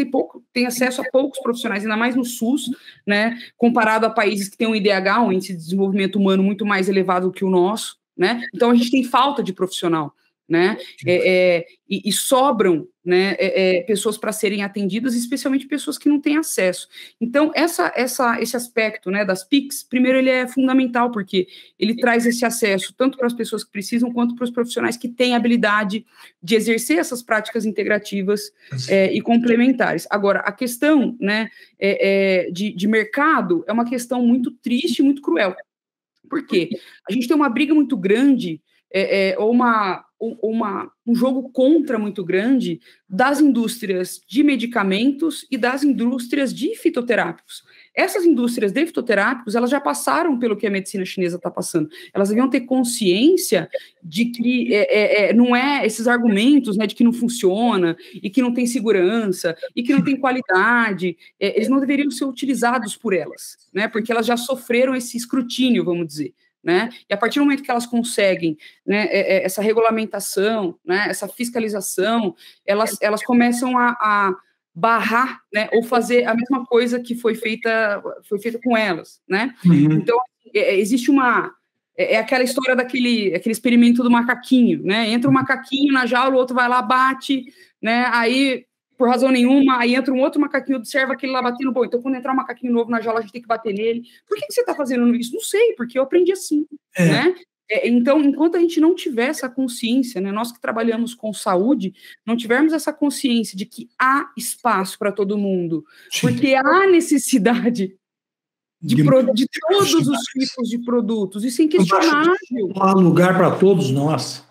tem acesso a poucos profissionais, ainda mais no SUS, né? Comparado a países que têm um IDH, um índice de desenvolvimento humano muito mais elevado que o nosso, né? Então a gente tem falta de profissional, né? E sobram, né, pessoas para serem atendidas, especialmente pessoas que não têm acesso. Então, esse aspecto, né, das PICs, primeiro, ele é fundamental, porque ele traz esse acesso tanto para as pessoas que precisam, quanto para os profissionais que têm habilidade de exercer essas práticas integrativas e complementares. Agora, a questão, né, de mercado é uma questão muito triste, muito cruel. Por quê? A gente tem uma briga muito grande, um jogo contra muito grande das indústrias de medicamentos e das indústrias de fitoterápicos. Essas indústrias de fitoterápicos, elas já passaram pelo que a medicina chinesa está passando. Elas deviam ter consciência de que não é esses argumentos, né, de que não funciona, e que não tem segurança, e que não tem qualidade, eles não deveriam ser utilizados por elas, né, porque elas já sofreram esse escrutínio, vamos dizer. Né? E a partir do momento que elas conseguem, né, essa regulamentação, né, essa fiscalização, elas começam a barrar, né, ou fazer a mesma coisa que foi feita com elas, né? Uhum. Então, existe aquela história aquele experimento do macaquinho, né? Entra um macaquinho na jaula, o outro vai lá, bate, né? Aí, por razão nenhuma, aí entra um outro macaquinho, observa aquele lá batendo, bom, então quando entrar um macaquinho novo na jaula, a gente tem que bater nele. Por que você está fazendo isso? Não sei, porque eu aprendi assim, né? Então, enquanto a gente não tiver essa consciência, né, nós que trabalhamos com saúde, não tivermos essa consciência de que há espaço para todo mundo, porque há necessidade de todos os tipos de produtos, isso é inquestionável. Há lugar para todos nós.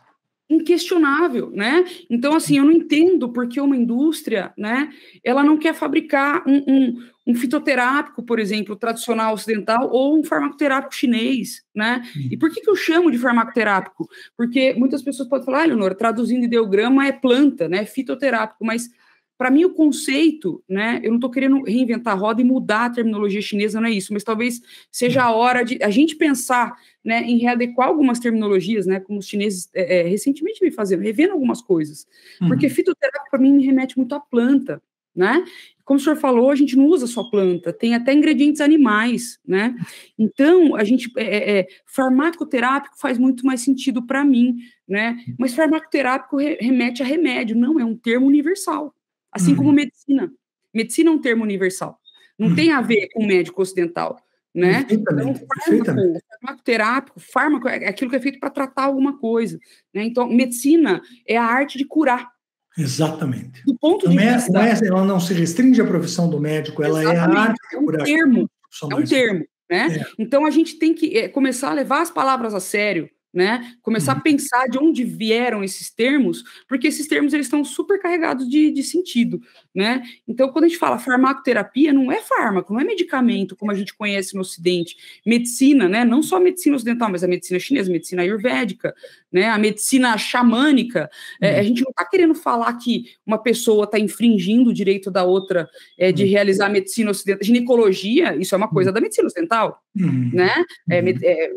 Inquestionável, né? Então, assim, eu não entendo porque uma indústria, né, ela não quer fabricar um fitoterápico, por exemplo, tradicional ocidental, ou um farmacoterápico chinês, né? E por que eu chamo de farmacoterápico? Porque muitas pessoas podem falar, Leonora, traduzindo ideograma é planta, né? Fitoterápico, mas para mim o conceito, né, eu não estou querendo reinventar a roda e mudar a terminologia chinesa, não é isso, mas talvez seja a hora de a gente pensar, né, em readequar algumas terminologias, né, como os chineses recentemente vem fazendo, revendo algumas coisas, porque fitoterápico para mim me remete muito à planta, né? Como o senhor falou, a gente não usa só planta, tem até ingredientes animais, né? Então, a gente farmacoterápico faz muito mais sentido para mim, né? Mas farmacoterápico remete a remédio, não é um termo universal. Assim como medicina. Medicina é um termo universal. Não tem a ver com médico ocidental, né? Então, fármaco é aquilo que é feito para tratar alguma coisa, né? Então, medicina é a arte de curar. Exatamente. Do ponto de vista... ela não se restringe à profissão do médico, ela é a arte de curar. É um termo, né? Então, a gente tem que começar a levar as palavras a sério, né? Começar a pensar de onde vieram esses termos, porque esses termos eles estão super carregados de sentido, né? Então, quando a gente fala farmacoterapia, não é fármaco, não é medicamento, como a gente conhece no Ocidente. Medicina, né? Não só a medicina ocidental, mas a medicina chinesa, a medicina ayurvédica, né? A medicina xamânica. A gente não está querendo falar que uma pessoa está infringindo o direito da outra de realizar a medicina ocidental. Ginecologia, isso é uma coisa da medicina ocidental, né?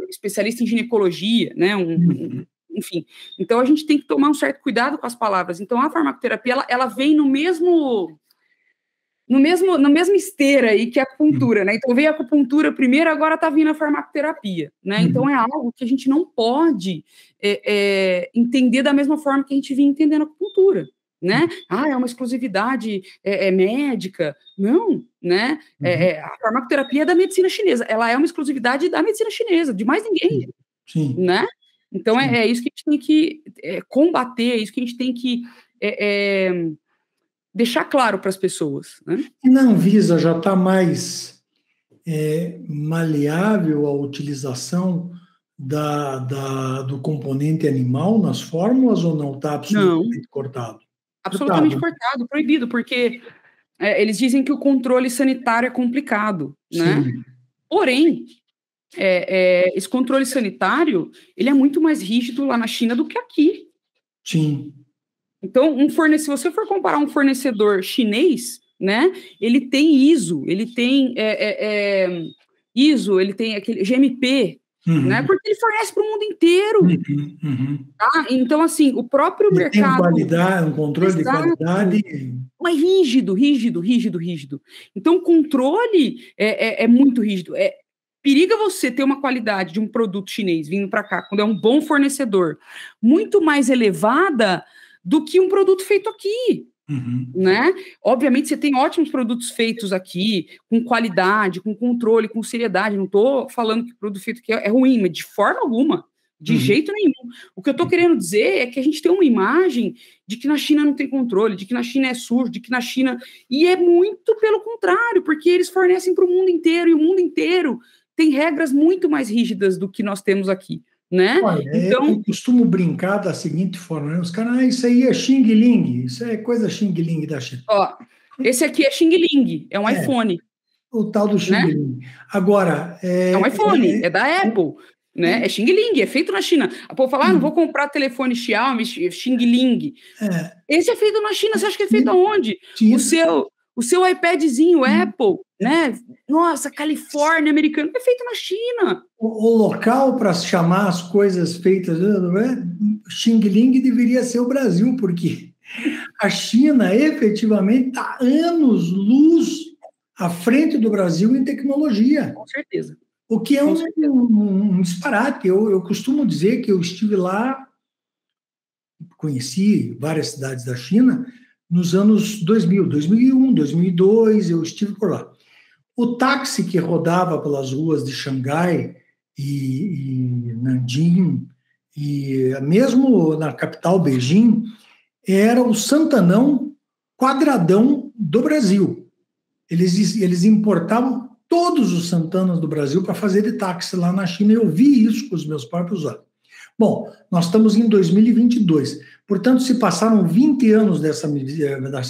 Especialista em ginecologia, né? Enfim, então a gente tem que tomar um certo cuidado com as palavras. Então a farmacoterapia ela vem na mesma esteira aí que a acupuntura, né? Então veio a acupuntura primeiro, agora está vindo a farmacoterapia, né? Então é algo que a gente não pode entender da mesma forma que a gente vinha entendendo a acupuntura, né? É uma exclusividade médica. Não, né? A farmacoterapia é da medicina chinesa, ela é uma exclusividade da medicina chinesa, de mais ninguém, né? Então é isso que a gente tem que combater, é isso que a gente tem que deixar claro para as pessoas, né? E na Anvisa já está mais maleável a utilização do componente animal nas fórmulas ou não está absolutamente cortado? Absolutamente cortado, proibido, porque eles dizem que o controle sanitário é complicado, né? Porém, esse controle sanitário, ele é muito mais rígido lá na China do que aqui. Sim. Então, se você for comparar um fornecedor chinês, né, ele tem ISO, ele tem ISO, ele tem aquele GMP, né, porque ele fornece para o mundo inteiro. Tá? Então, assim, o próprio mercado... Tem qualidade, um controle de qualidade... Mas rígido. Então, o controle é muito rígido. Periga você ter uma qualidade de um produto chinês vindo para cá, quando é um bom fornecedor, muito mais elevada do que um produto feito aqui, né? Obviamente, você tem ótimos produtos feitos aqui, com qualidade, com controle, com seriedade. Não estou falando que o produto feito aqui é ruim, mas de forma alguma, de jeito nenhum. O que eu estou querendo dizer é que a gente tem uma imagem de que na China não tem controle, de que na China é sujo, de que na China... E é muito pelo contrário, porque eles fornecem para o mundo inteiro, e o mundo inteiro tem regras muito mais rígidas do que nós temos aqui, né? Olha, então, eu costumo brincar da seguinte forma, né? Os caras, isso aí é Xing Ling, isso é coisa Xing Ling da China. Ó, esse aqui é Xing Ling, é um iPhone. O tal do Xing Ling. Agora... É um iPhone, é da Apple, né? É Xing Ling, é feito na China. A povo fala, não vou comprar telefone Xiaomi, Xing Ling. Esse é feito na China, você acha que é feito aonde? O seu iPadzinho Apple, né? Nossa, Califórnia, americano, é feito na China. O local para chamar as coisas feitas, Xing Ling deveria ser o Brasil, porque a China efetivamente está anos-luz à frente do Brasil em tecnologia. Com certeza. O que é um disparate. Eu costumo dizer que eu estive lá, conheci várias cidades da China, nos anos 2000, 2001, 2002, eu estive por lá. O táxi que rodava pelas ruas de Xangai e Nanjing, e mesmo na capital, Beijing, era o Santanão quadradão do Brasil. Eles importavam todos os Santanas do Brasil para fazer de táxi lá na China, e eu vi isso com os meus próprios olhos. Bom, nós estamos em 2022, portanto, se passaram 20 anos dessa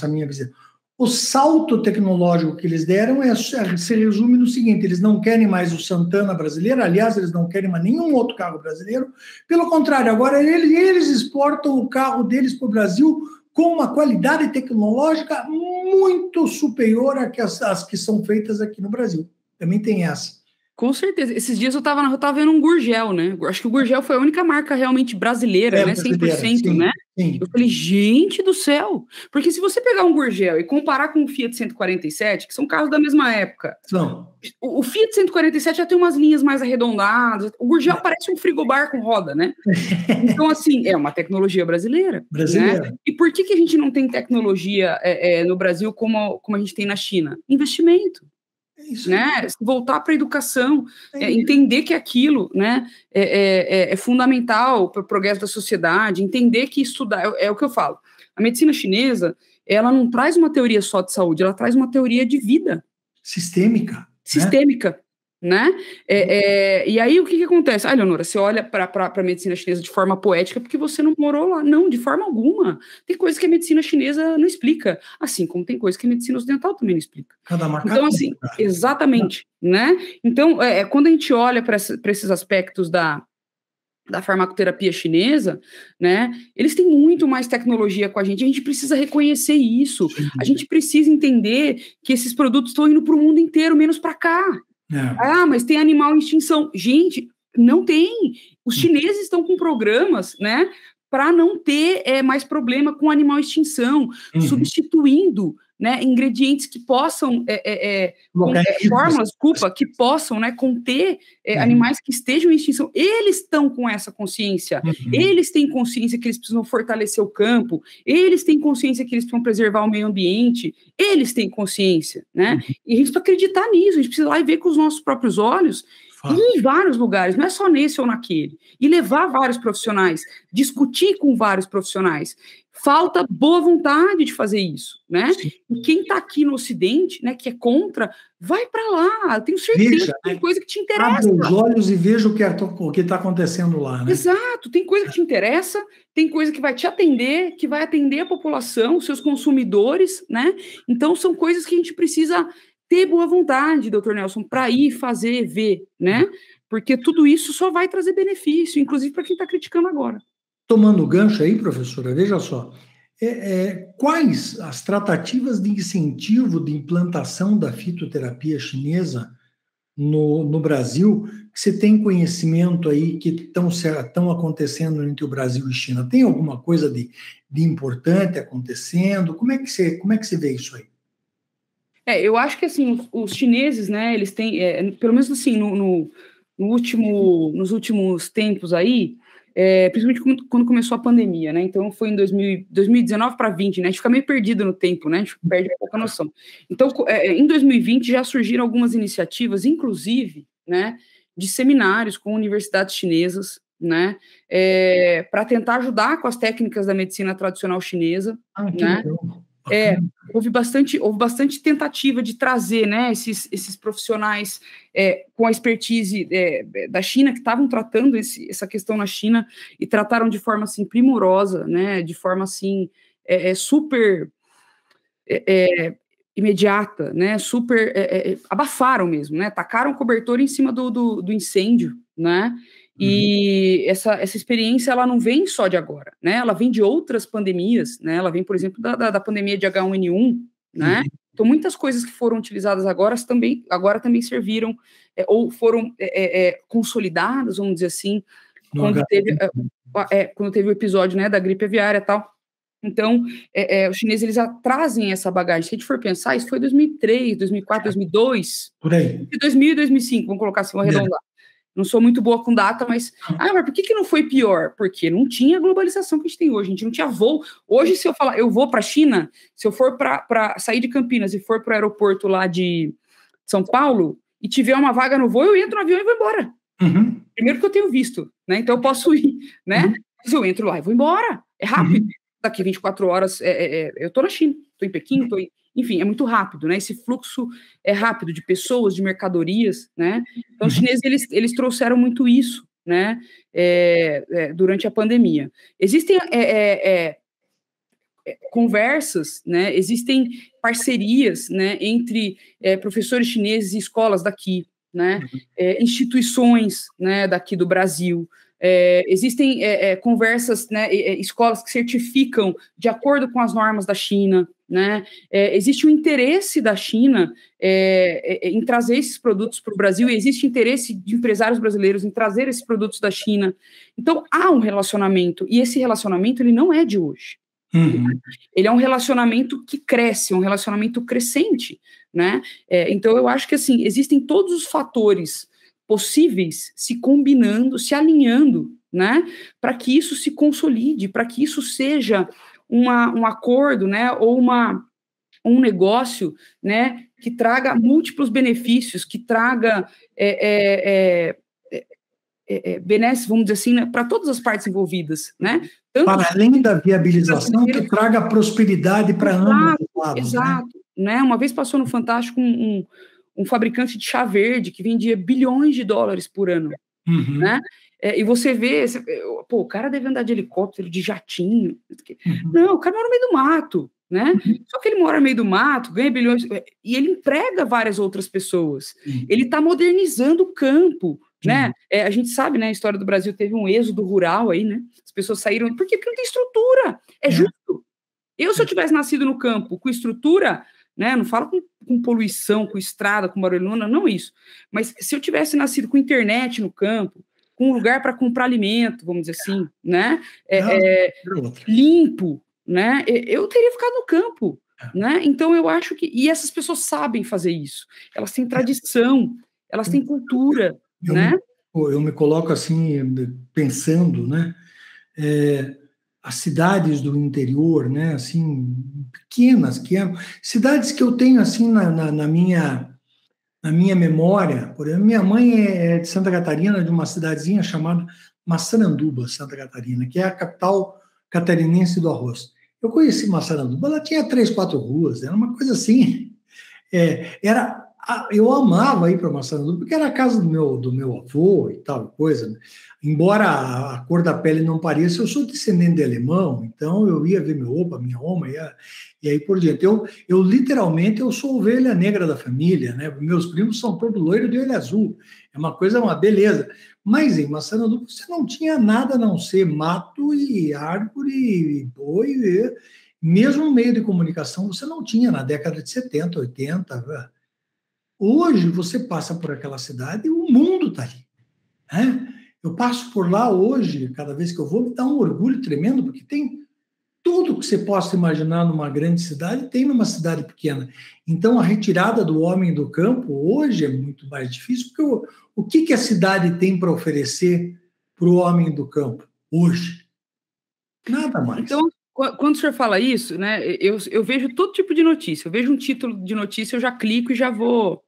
minha visita. O salto tecnológico que eles deram se resume no seguinte: eles não querem mais o Santana brasileiro, aliás, eles não querem mais nenhum outro carro brasileiro, pelo contrário, agora eles exportam o carro deles para o Brasil com uma qualidade tecnológica muito superior às que são feitas aqui no Brasil. Também tem essa. Com certeza. Esses dias eu tava vendo um Gurgel, né? Acho que o Gurgel foi a única marca realmente brasileira, né? 100%, sim, né? Sim. Eu falei, gente do céu! Porque se você pegar um Gurgel e comparar com o Fiat 147, que são carros da mesma época, o Fiat 147 já tem umas linhas mais arredondadas, o Gurgel parece um frigobar com roda, né? Então, assim, é uma tecnologia brasileira. Né? E por que a gente não tem tecnologia no Brasil como a gente tem na China? Investimento. Né? Voltar para a educação, entender que aquilo, né, é fundamental para o progresso da sociedade, entender que estudar, é o que eu falo, a medicina chinesa, ela não traz uma teoria só de saúde, ela traz uma teoria de vida. Sistêmica. né? E aí, o que acontece? Ah, Leonora, você olha para a medicina chinesa de forma poética porque você não morou lá. Não, de forma alguma. Tem coisas que a medicina chinesa não explica, assim como tem coisas que a medicina ocidental também não explica. Então, assim, exatamente, né? Então, quando a gente olha para esses aspectos da farmacoterapia chinesa, né, eles têm muito mais tecnologia com a gente precisa reconhecer isso, a gente precisa entender que esses produtos estão indo para o mundo inteiro, menos para cá. Ah, mas tem animal em extinção. Gente, não tem. Os chineses estão com programas, né, para não ter mais problema com animal em extinção, substituindo, né, ingredientes que possam, fórmulas, que possam, né, conter animais que estejam em extinção. Eles estão com essa consciência, eles têm consciência que eles precisam fortalecer o campo, eles têm consciência que eles precisam preservar o meio ambiente, eles têm consciência, né, e a gente precisa acreditar nisso, a gente precisa ir lá e ver com os nossos próprios olhos, em vários lugares, não é só nesse ou naquele, e levar vários profissionais, discutir com vários profissionais. Falta boa vontade de fazer isso, né? E quem está aqui no Ocidente, né, que é contra, vai para lá. Eu tenho certeza que tem coisa que te interessa. Abre os olhos e veja o que está acontecendo lá, né? Exato, tem coisa que te interessa, tem coisa que vai te atender, que vai atender a população, seus consumidores, né? Então, são coisas que a gente precisa ter boa vontade, doutor Nelson, para ir fazer, ver, né? Porque tudo isso só vai trazer benefício, inclusive para quem está criticando agora. Tomando o gancho aí, professora, veja só, quais as tratativas de incentivo de implantação da fitoterapia chinesa no Brasil, que você tem conhecimento aí que estão acontecendo entre o Brasil e China? Tem alguma coisa de importante acontecendo? Como é que você vê isso aí? Eu acho que, assim, os chineses, né, eles têm, pelo menos, assim, nos últimos tempos aí, principalmente quando começou a pandemia, né, então foi em 2019 para 2020, né, a gente fica meio perdido no tempo, né, a gente perde um pouco a noção. Então, em 2020 já surgiram algumas iniciativas, inclusive, né, de seminários com universidades chinesas, né, para tentar ajudar com as técnicas da medicina tradicional chinesa, né. Houve bastante tentativa de trazer, né, esses profissionais com a expertise da China, que estavam tratando essa questão na China, e trataram de forma, assim, primorosa, né, de forma, assim, super imediata, né, super, abafaram mesmo, né, tacaram o cobertor em cima do incêndio, né, e essa experiência, ela não vem só de agora, né, ela vem de outras pandemias, né, ela vem, por exemplo, da pandemia de H1N1, né, então muitas coisas que foram utilizadas agora também serviram, ou foram consolidadas, vamos dizer assim, quando teve o episódio, né, da gripe aviária e tal. Então, os chineses, eles trazem essa bagagem. Se a gente for pensar, isso foi 2003, 2004, 2002, por aí. De 2000 e 2005, vamos colocar assim, vamos arredondar. Não sou muito boa com data, mas por que não foi pior? Porque não tinha a globalização que a gente tem hoje, a gente não tinha voo. Hoje, se eu falar, eu vou para a China, se eu for para sair de Campinas e for para o aeroporto lá de São Paulo, e tiver uma vaga no voo, eu entro no avião e vou embora. Primeiro que eu tenho visto, né? Então eu posso ir, né? Mas eu entro lá e vou embora. É rápido. Daqui 24 horas, eu estou na China, estou em Pequim, enfim, é muito rápido, né? Esse fluxo é rápido de pessoas, de mercadorias, né? Então, os chineses, eles trouxeram muito isso, né? Durante a pandemia. Existem conversas, né? Existem parcerias, né? Entre professores chineses e escolas daqui, né? Instituições, né? Daqui do Brasil. Existem conversas, né, escolas que certificam de acordo com as normas da China, né? Existe um interesse da China em trazer esses produtos para o Brasil, e existe interesse de empresários brasileiros em trazer esses produtos da China. Então, há um relacionamento, e esse relacionamento, ele não é de hoje. Ele é um relacionamento que cresce, um relacionamento crescente, né? Então, eu acho que, assim, existem todos os fatores possíveis se combinando, se alinhando, né, para que isso se consolide, para que isso seja um acordo, né, ou um negócio, né, que traga múltiplos benefícios, que traga benesses, vamos dizer assim, né, para todas as partes envolvidas, né? Tanto para além da viabilização, que traga prosperidade para ambos os lados. Exato, né? Uma vez passou no Fantástico um fabricante de chá verde que vendia bilhões de dólares por ano, né? E você vê, pô, o cara deve andar de helicóptero, de jatinho. Não, o cara mora no meio do mato, né? Só que ele mora no meio do mato, ganha bilhões, e ele emprega várias outras pessoas. Ele está modernizando o campo, né? A gente sabe, né, a história do Brasil teve um êxodo rural aí, né? As pessoas saíram, por quê? Porque não tem estrutura, é justo. Se eu tivesse nascido no campo com estrutura, né, não falo com poluição, com estrada, com barulho, não isso, mas se eu tivesse nascido com internet no campo, com um lugar para comprar alimento, vamos dizer assim, né, limpo, né, eu teria ficado no campo, né, então eu acho que, e essas pessoas sabem fazer isso, elas têm tradição, elas têm cultura, né. Eu me coloco assim, pensando, né, as cidades do interior, né, assim, pequenas, cidades que eu tenho, assim, na minha memória. Por exemplo, minha mãe é de Santa Catarina, de uma cidadezinha chamada Massaranduba, Santa Catarina, que é a capital catarinense do arroz. Eu conheci Massaranduba, ela tinha 3, 4 ruas, era uma coisa assim, eu amava ir para Massaranduba, porque era a casa do meu avô e tal, coisa, né? Embora a cor da pele não pareça, eu sou descendente de alemão, então eu ia ver meu opa, minha oma, e aí por diante. Eu literalmente, eu sou ovelha negra da família, né? Meus primos são todos loiros de olho azul, é uma coisa, uma beleza. Mas em Massaranduba você não tinha nada a não ser mato e árvore e boi, mesmo no meio de comunicação você não tinha na década de 70, 80, Hoje você passa por aquela cidade e o mundo está ali, né? Eu passo por lá hoje, cada vez que eu vou, me dá um orgulho tremendo, porque tem tudo que você possa imaginar numa grande cidade, tem numa cidade pequena. Então, a retirada do homem do campo hoje é muito mais difícil, porque o que a cidade tem para oferecer para o homem do campo hoje? Nada mais. Então, quando o senhor fala isso, né, eu vejo todo tipo de notícia. Eu vejo um título de notícia, eu já clico e já vou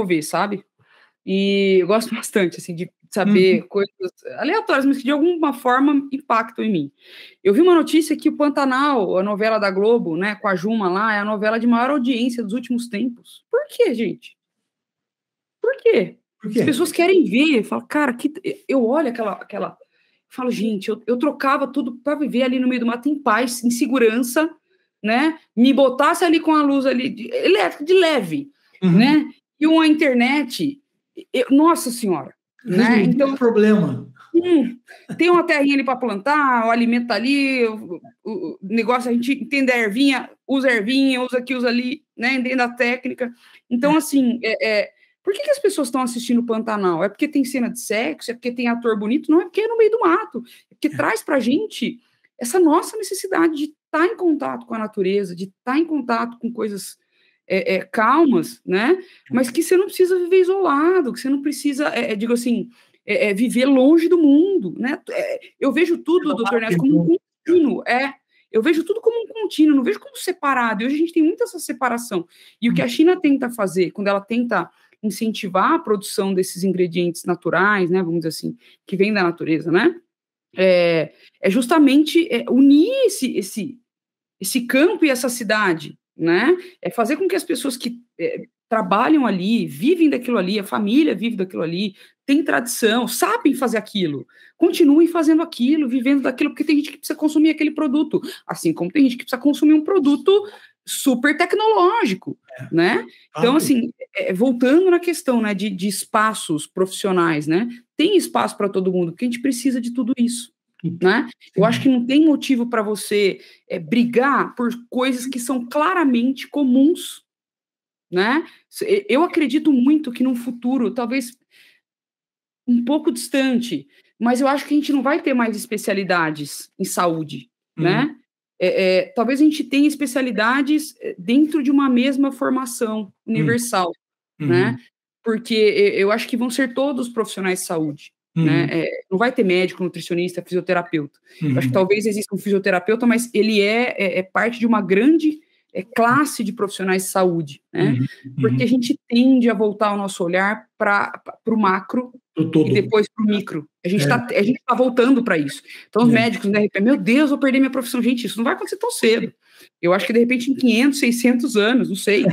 ver, sabe? E eu gosto bastante, assim, de saber coisas aleatórias, mas que de alguma forma impactam em mim. Eu vi uma notícia que o Pantanal, a novela da Globo, né, com a Juma lá, é a novela de maior audiência dos últimos tempos. Por quê, gente? Por quê? Por quê? As pessoas querem ver, eu falo, cara, eu olho aquela falo, gente, eu trocava tudo para viver ali no meio do mato em paz, em segurança, né? Me botasse ali com a luz ali, elétrica, de leve, né? E uma internet, nossa senhora, né? Então, problema. Tem uma terrinha ali para plantar, o alimento tá ali, o negócio, a gente entende a ervinha, usa aqui, usa ali, né? Entende a técnica. Então, assim, por que as pessoas estão assistindo o Pantanal? É porque tem cena de sexo? É porque tem ator bonito? Não, é porque é no meio do mato. É porque traz pra gente essa nossa necessidade de estar em contato com a natureza, de estar em contato com coisas calmas, né? Mas que você não precisa viver isolado, que você não precisa, digo assim, viver longe do mundo, né? Eu vejo tudo, doutor Neto, como um contínuo, eu vejo tudo como um contínuo, não vejo como separado. E hoje a gente tem muita essa separação. E o que a China tenta fazer, quando ela tenta incentivar a produção desses ingredientes naturais, né, vamos dizer assim, que vêm da natureza, né? É justamente unir esse campo e essa cidade, né? É fazer com que as pessoas que trabalham ali, vivem daquilo ali, a família vive daquilo ali, tem tradição, sabem fazer aquilo, continuem fazendo aquilo, vivendo daquilo, porque tem gente que precisa consumir aquele produto, assim como tem gente que precisa consumir um produto super tecnológico, né? Então, assim, voltando na questão, né, de espaços profissionais, né? Tem espaço para todo mundo, porque a gente precisa de tudo isso, né? Eu acho que não tem motivo para você brigar por coisas que são claramente comuns, né? Eu acredito muito que num futuro, talvez um pouco distante, mas eu acho que a gente não vai ter mais especialidades em saúde, né? Talvez a gente tenha especialidades dentro de uma mesma formação universal, né? Porque eu acho que vão ser todos profissionais de saúde, né? Não vai ter médico, nutricionista, fisioterapeuta. Eu acho que talvez exista um fisioterapeuta, mas ele é parte de uma grande classe de profissionais de saúde, né? Porque a gente tende a voltar o nosso olhar para o macro e depois para o micro. A gente tá voltando para isso. Então, os médicos, de repente, meu Deus, vou perder minha profissão. Gente, isso não vai acontecer tão cedo. Eu acho que, de repente, em 500, 600 anos, não sei,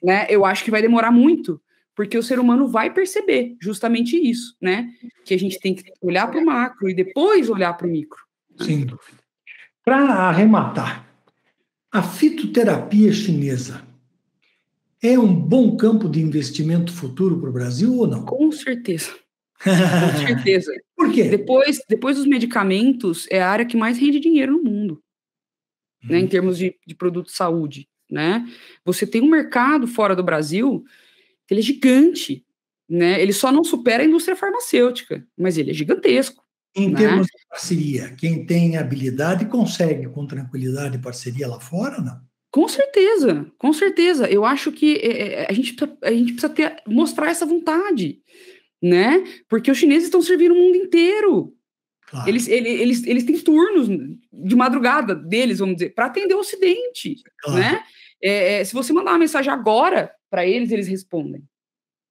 né? Eu acho que vai demorar muito, porque o ser humano vai perceber justamente isso, né? Que a gente tem que olhar para o macro e depois olhar para o micro. Sem dúvida. Para arrematar, a fitoterapia chinesa é um bom campo de investimento futuro para o Brasil ou não? Com certeza. Com certeza. Por quê? Depois dos medicamentos, é a área que mais rende dinheiro no mundo, né, em termos de produto de saúde, né? Você tem um mercado fora do Brasil que ele é gigante, né? Ele só não supera a indústria farmacêutica, mas ele é gigantesco. Em termos de parceria, quem tem habilidade consegue com tranquilidade parceria lá fora, não? Com certeza, com certeza. Eu acho que a gente precisa mostrar essa vontade, né? Porque os chineses estão servindo o mundo inteiro. Claro. Eles têm turnos de madrugada deles, vamos dizer, para atender o Ocidente, claro. Né? Se você mandar uma mensagem agora para eles, eles respondem.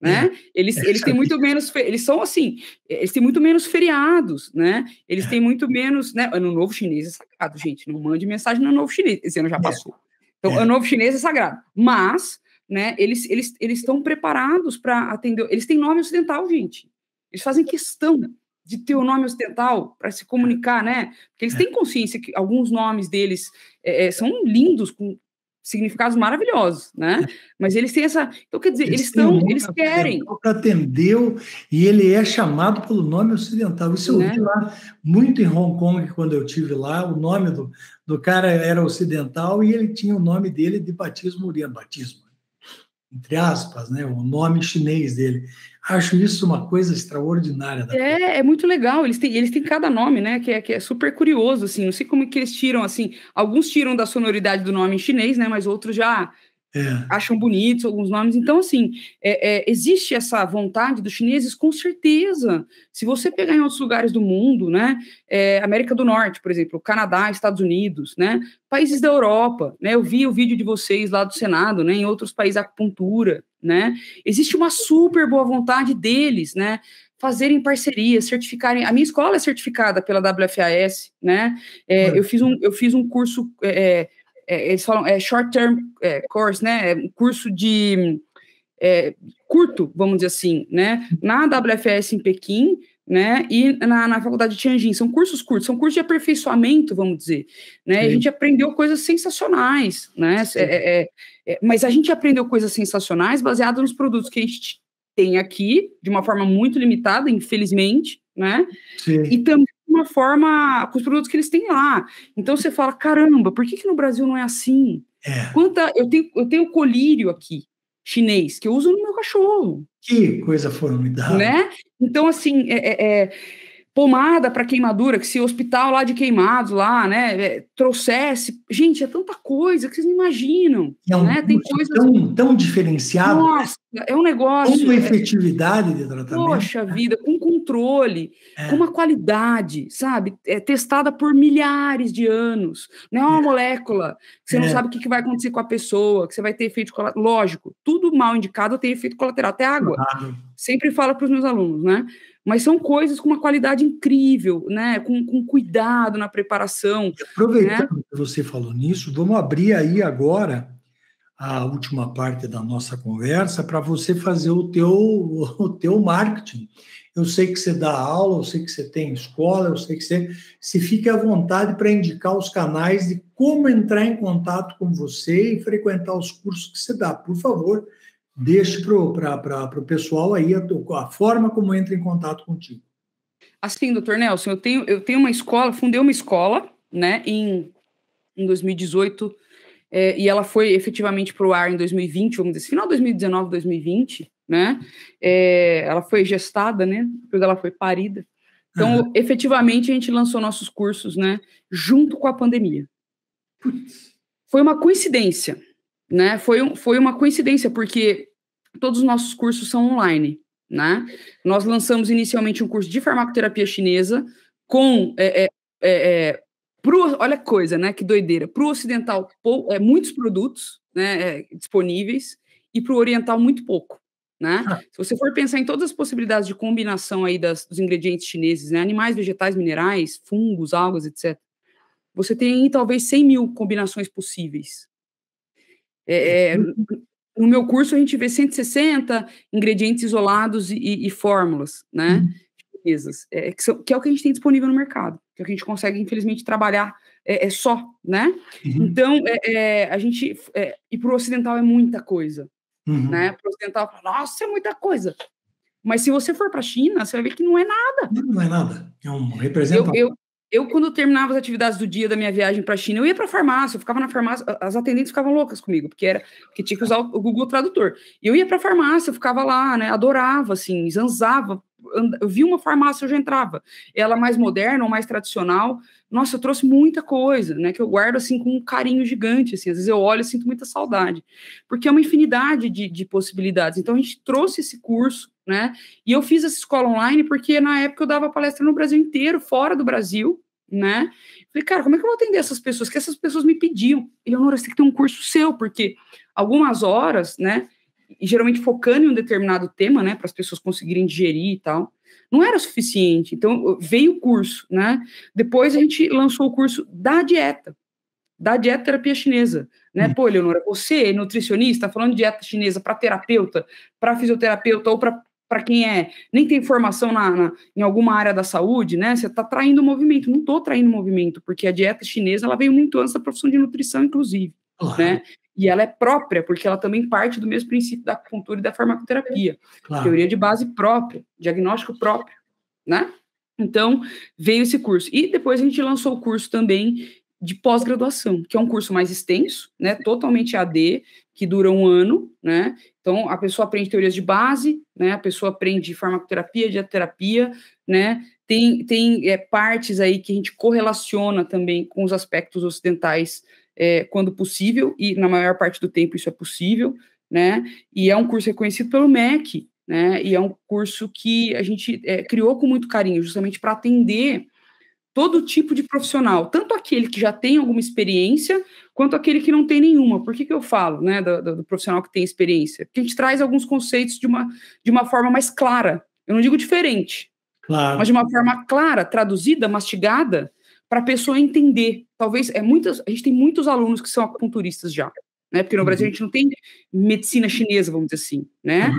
Né? Eles têm muito menos, eles são assim, eles têm muito menos feriados, né? Eles têm muito menos, né? Ano Novo Chinês é sagrado, gente, não mande mensagem no Ano Novo Chinês, esse ano já passou. Então, Ano Novo Chinês é sagrado, mas, né, eles estão preparados para atender, eles têm nome ocidental, gente, eles fazem questão de ter o nome ocidental para se comunicar, né? Porque eles têm consciência que alguns nomes deles são lindos, com significados maravilhosos, né? Mas eles têm essa... Então, quer dizer, eles querem... Atendeu, e ele é chamado pelo nome ocidental. Isso eu vi lá muito em Hong Kong, quando eu estive lá, o nome do cara era ocidental e ele tinha o nome dele de batismo oriental, batismo, entre aspas, né? O nome chinês dele. Acho isso uma coisa extraordinária. É muito legal, eles têm cada nome, né, que é super curioso, assim, não sei como é que eles tiram, assim, alguns tiram da sonoridade do nome em chinês, né, mas outros já acham bonitos alguns nomes, então, assim, existe essa vontade dos chineses, com certeza, se você pegar em outros lugares do mundo, né, América do Norte, por exemplo, Canadá, Estados Unidos, né, países da Europa, né, eu vi o vídeo de vocês lá do Senado, né, em outros países, acupuntura, né, existe uma super boa vontade deles, né, fazerem parcerias, certificarem, a minha escola é certificada pela WFAS, né, eu fiz um curso, eles falam, short-term course, né, um curso de curto, vamos dizer assim, né, na WFS em Pequim, né, e na faculdade de Tianjin, são cursos curtos, são cursos de aperfeiçoamento, vamos dizer, né, e a gente aprendeu coisas sensacionais, né, mas a gente aprendeu coisas sensacionais baseadas nos produtos que a gente tem aqui, de uma forma muito limitada, infelizmente, né, e também de uma forma, com os produtos que eles têm lá. Então você fala, caramba, por que no Brasil não é assim? Eu tenho colírio aqui, chinês, que eu uso no meu cachorro. Que coisa formidável. Né? Então, assim, pomada para queimadura, que se o hospital lá de Queimados, lá, né, trouxesse... Gente, é tanta coisa que vocês não imaginam. Né? Tem coisas tão diferenciado. Nossa, é um negócio... Com efetividade de tratamento. Poxa vida, com controle, com uma qualidade, sabe? Testada por milhares de anos. Não é uma molécula que você não sabe o que vai acontecer com a pessoa, que você vai ter efeito colateral. Lógico, tudo mal indicado tem efeito colateral, até água. Sempre falo para os meus alunos, né? Mas são coisas com uma qualidade incrível, né? Com cuidado na preparação. E aproveitando, né, que você falou nisso, vamos abrir aí agora a última parte da nossa conversa para você fazer o teu marketing. Eu sei que você dá aula, eu sei que você tem escola, eu sei que você fique à vontade para indicar os canais de como entrar em contato com você e frequentar os cursos que você dá. Por favor, deixe para o pessoal aí a forma como entra em contato contigo. Assim, doutor Nelson, eu tenho uma escola, fundei uma escola, né, em 2018, e ela foi efetivamente para o ar em 2020, vamos dizer, final de 2019, 2020, né, ela foi gestada, né, depois ela foi parida. Então, efetivamente, a gente lançou nossos cursos, né, junto com a pandemia. Foi uma coincidência, né, foi uma coincidência, porque todos os nossos cursos são online, né, nós lançamos inicialmente um curso de farmacoterapia chinesa com... olha que coisa, né? Que doideira. Para o ocidental, muitos produtos, né, disponíveis, e para o oriental, muito pouco. Né? Se você for pensar em todas as possibilidades de combinação aí dos ingredientes chineses, né, animais, vegetais, minerais, fungos, algas, etc., você tem aí talvez 100 mil combinações possíveis. No meu curso, a gente vê 160 ingredientes isolados e fórmulas, né? Chinesas, que é o que a gente tem disponível no mercado, que é o que a gente consegue, infelizmente, trabalhar só, né? Então, a gente... e para o ocidental é muita coisa, né? Para o ocidental, nossa, é muita coisa. Mas se você for para a China, você vai ver que não é nada. Não é nada, é um representante. Eu, quando eu terminava as atividades do dia da minha viagem para a China, eu ia para a farmácia, eu ficava na farmácia, as atendentes ficavam loucas comigo, porque tinha que usar o Google Tradutor. E eu ia para a farmácia, eu ficava lá, né, adorava, assim, zanzava, eu via uma farmácia, eu já entrava. Ela mais moderna ou mais tradicional, nossa, eu trouxe muita coisa, né, que eu guardo, assim, com um carinho gigante, assim, às vezes eu olho e sinto muita saudade, porque é uma infinidade de possibilidades. Então, a gente trouxe esse curso, né, e eu fiz essa escola online porque, na época, eu dava palestra no Brasil inteiro, fora do Brasil, né, falei, cara, como é que eu vou atender essas pessoas? Que essas pessoas me pediam, Eleonora, você tem que ter um curso seu, porque algumas horas, né, e geralmente focando em um determinado tema, né, para as pessoas conseguirem digerir e tal, não era suficiente, então veio o curso, né, depois a gente lançou o curso da dieta terapia chinesa, né, pô, Eleonora, você é nutricionista, falando de dieta chinesa para terapeuta, para fisioterapeuta ou para quem nem tem formação em alguma área da saúde, né, você está traindo movimento. Não estou traindo movimento, porque a dieta chinesa, ela veio muito antes da profissão de nutrição, inclusive, né, e ela é própria, porque ela também parte do mesmo princípio da acupuntura e da farmacoterapia, teoria de base própria, diagnóstico próprio, né, então veio esse curso, e depois a gente lançou o curso também de pós-graduação, que é um curso mais extenso, né, totalmente AD, que dura 1 ano, né, então a pessoa aprende teorias de base, né, a pessoa aprende farmacoterapia, dietoterapia, né, tem partes aí que a gente correlaciona também com os aspectos ocidentais quando possível, e na maior parte do tempo isso é possível, né, e é um curso reconhecido pelo MEC, né, e é um curso que a gente criou com muito carinho, justamente para atender todo tipo de profissional, tanto aquele que já tem alguma experiência, quanto aquele que não tem nenhuma. Por que eu falo, né, do profissional que tem experiência? Porque a gente traz alguns conceitos de uma forma mais clara, eu não digo diferente, mas de uma forma clara, traduzida, mastigada, para a pessoa entender. Talvez, a gente tem muitos alunos que são acupunturistas já, né, porque no Brasil a gente não tem medicina chinesa, vamos dizer assim, né,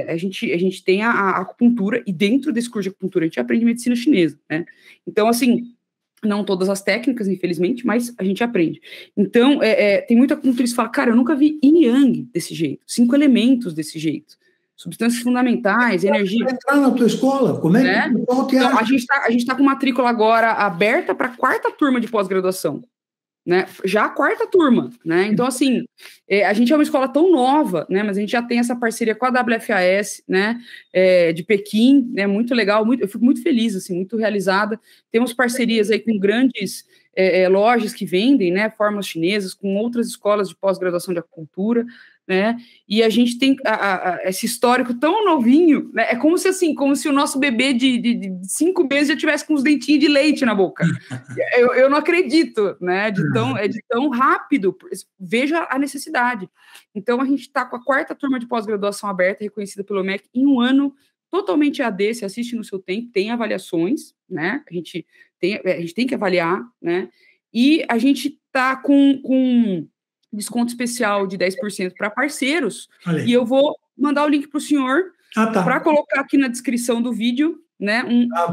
a gente tem a acupuntura, e dentro desse curso de acupuntura a gente aprende medicina chinesa, né, então, assim, não todas as técnicas, infelizmente, mas a gente aprende. Então, tem muita acupunturista que fala, cara, eu nunca vi yin yang desse jeito, 5 elementos desse jeito, substâncias fundamentais, energia. Entrar na tua escola, como é que então, a gente tá com matrícula agora aberta para a 4ª turma de pós-graduação, né, já a 4ª turma, né, então, assim, a gente é uma escola tão nova, né, mas a gente já tem essa parceria com a WFAS, né, de Pequim, né, muito legal, eu fico muito feliz, assim, muito realizada, temos parcerias aí com grandes lojas que vendem, né, fórmulas chinesas, com outras escolas de pós-graduação de acupuntura, né, e a gente tem esse histórico tão novinho, né, é como se o nosso bebê de 5 meses já tivesse com os dentinhos de leite na boca. Eu não acredito, né, de tão rápido, veja a necessidade. Então, a gente está com a 4ª turma de pós-graduação aberta, reconhecida pelo MEC, em 1 ano, totalmente AD, se assiste no seu tempo, tem avaliações, né, a gente tem que avaliar, né, e a gente está com desconto especial de 10% para parceiros, e eu vou mandar o link para o senhor, para colocar aqui na descrição do vídeo, né,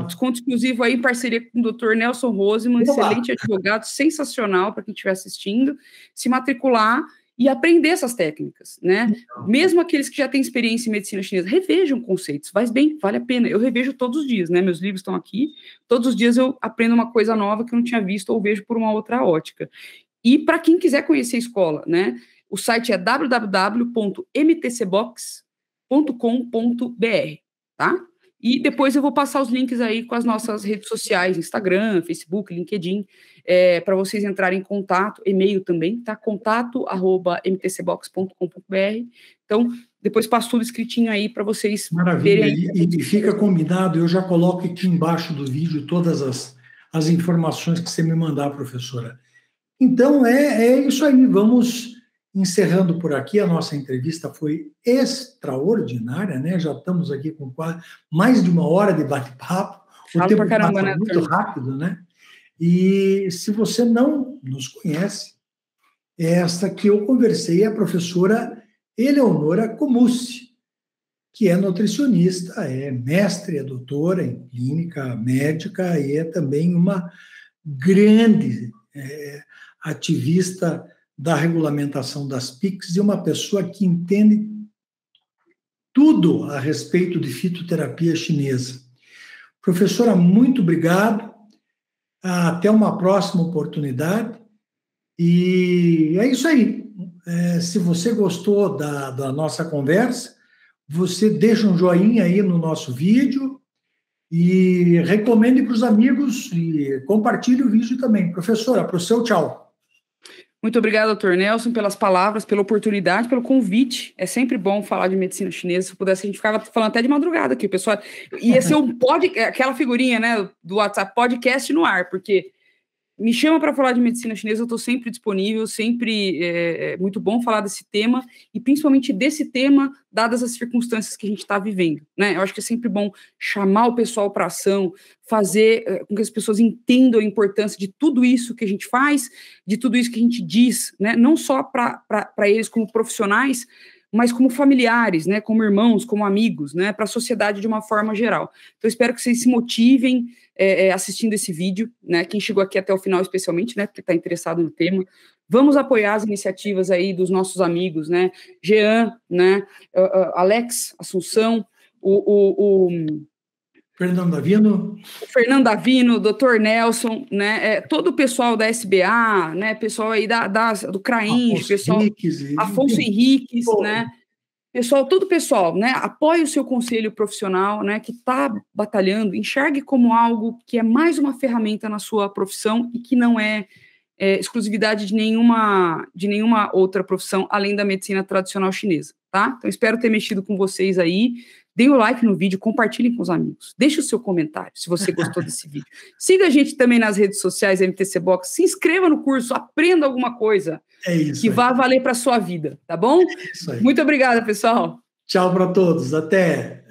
desconto exclusivo aí em parceria com o Dr. Nelson Roseman, excelente advogado, sensacional para quem estiver assistindo, se matricular e aprender essas técnicas, né, mesmo aqueles que já têm experiência em medicina chinesa, revejam conceitos, faz bem, vale a pena, eu revejo todos os dias, né, meus livros estão aqui, todos os dias eu aprendo uma coisa nova que eu não tinha visto ou vejo por uma outra ótica. E para quem quiser conhecer a escola, né, o site é www.mtcbox.com.br, tá? E depois eu vou passar os links aí com as nossas redes sociais, Instagram, Facebook, LinkedIn, para vocês entrarem em contato, e-mail também, tá? contato@mtcbox.com.br. Então, depois passo tudo escritinho aí para vocês. Maravilha, e fica combinado, eu já coloco aqui embaixo do vídeo todas as informações que você me mandar, professora. Então, é isso aí, vamos encerrando por aqui, a nossa entrevista foi extraordinária, né? Já estamos aqui com quase mais de 1 hora de bate-papo, o tempo passa muito rápido, né? E se você não nos conhece, esta que eu conversei é a professora Eleonora Comussi, que é nutricionista, é mestre, é doutora em clínica médica e é também uma grande ativista da regulamentação das PICs e uma pessoa que entende tudo a respeito de fitoterapia chinesa. Professora, muito obrigado. Até uma próxima oportunidade. E é isso aí. Se você gostou da nossa conversa, você deixa um joinha aí no nosso vídeo e recomende para os amigos e compartilhe o vídeo também. Professora, para o seu tchau. Muito obrigada, doutor Nelson, pelas palavras, pela oportunidade, pelo convite. É sempre bom falar de medicina chinesa. Se pudesse, a gente ficava falando até de madrugada aqui, pessoal. Ia ser aquela figurinha, né, do WhatsApp, podcast no ar, porque me chama para falar de medicina chinesa, eu estou sempre disponível, sempre é muito bom falar desse tema, e principalmente desse tema, dadas as circunstâncias que a gente está vivendo, né? Eu acho que é sempre bom chamar o pessoal para ação, fazer com que as pessoas entendam a importância de tudo isso que a gente faz, de tudo isso que a gente diz, né? Não só para eles como profissionais, mas como familiares, né? Como irmãos, como amigos, né? Para a sociedade de uma forma geral. Então, eu espero que vocês se motivem assistindo esse vídeo, né? Quem chegou aqui até o final, especialmente, né? Porque está interessado no tema. Vamos apoiar as iniciativas aí dos nossos amigos, né? Jean, né? Alex Assunção, o Fernando Davino. O Fernando Davino, Dr. Nelson, né? Todo o pessoal da SBA, né? Pessoal aí do CRAINJ, pessoal Afonso Henriques, né? Pessoal, todo o pessoal, né? Apoie o seu conselho profissional, né? Que está batalhando, enxergue como algo que é mais uma ferramenta na sua profissão e que não é exclusividade de nenhuma outra profissão além da medicina tradicional chinesa, tá? Então, espero ter mexido com vocês aí. Deem o like no vídeo, compartilhem com os amigos. Deixe o seu comentário, se você gostou desse vídeo. Siga a gente também nas redes sociais, MTC Box. Se inscreva no curso, aprenda alguma coisa que vá valer para a sua vida, tá bom? É isso aí. Muito obrigada, pessoal. Tchau para todos. Até.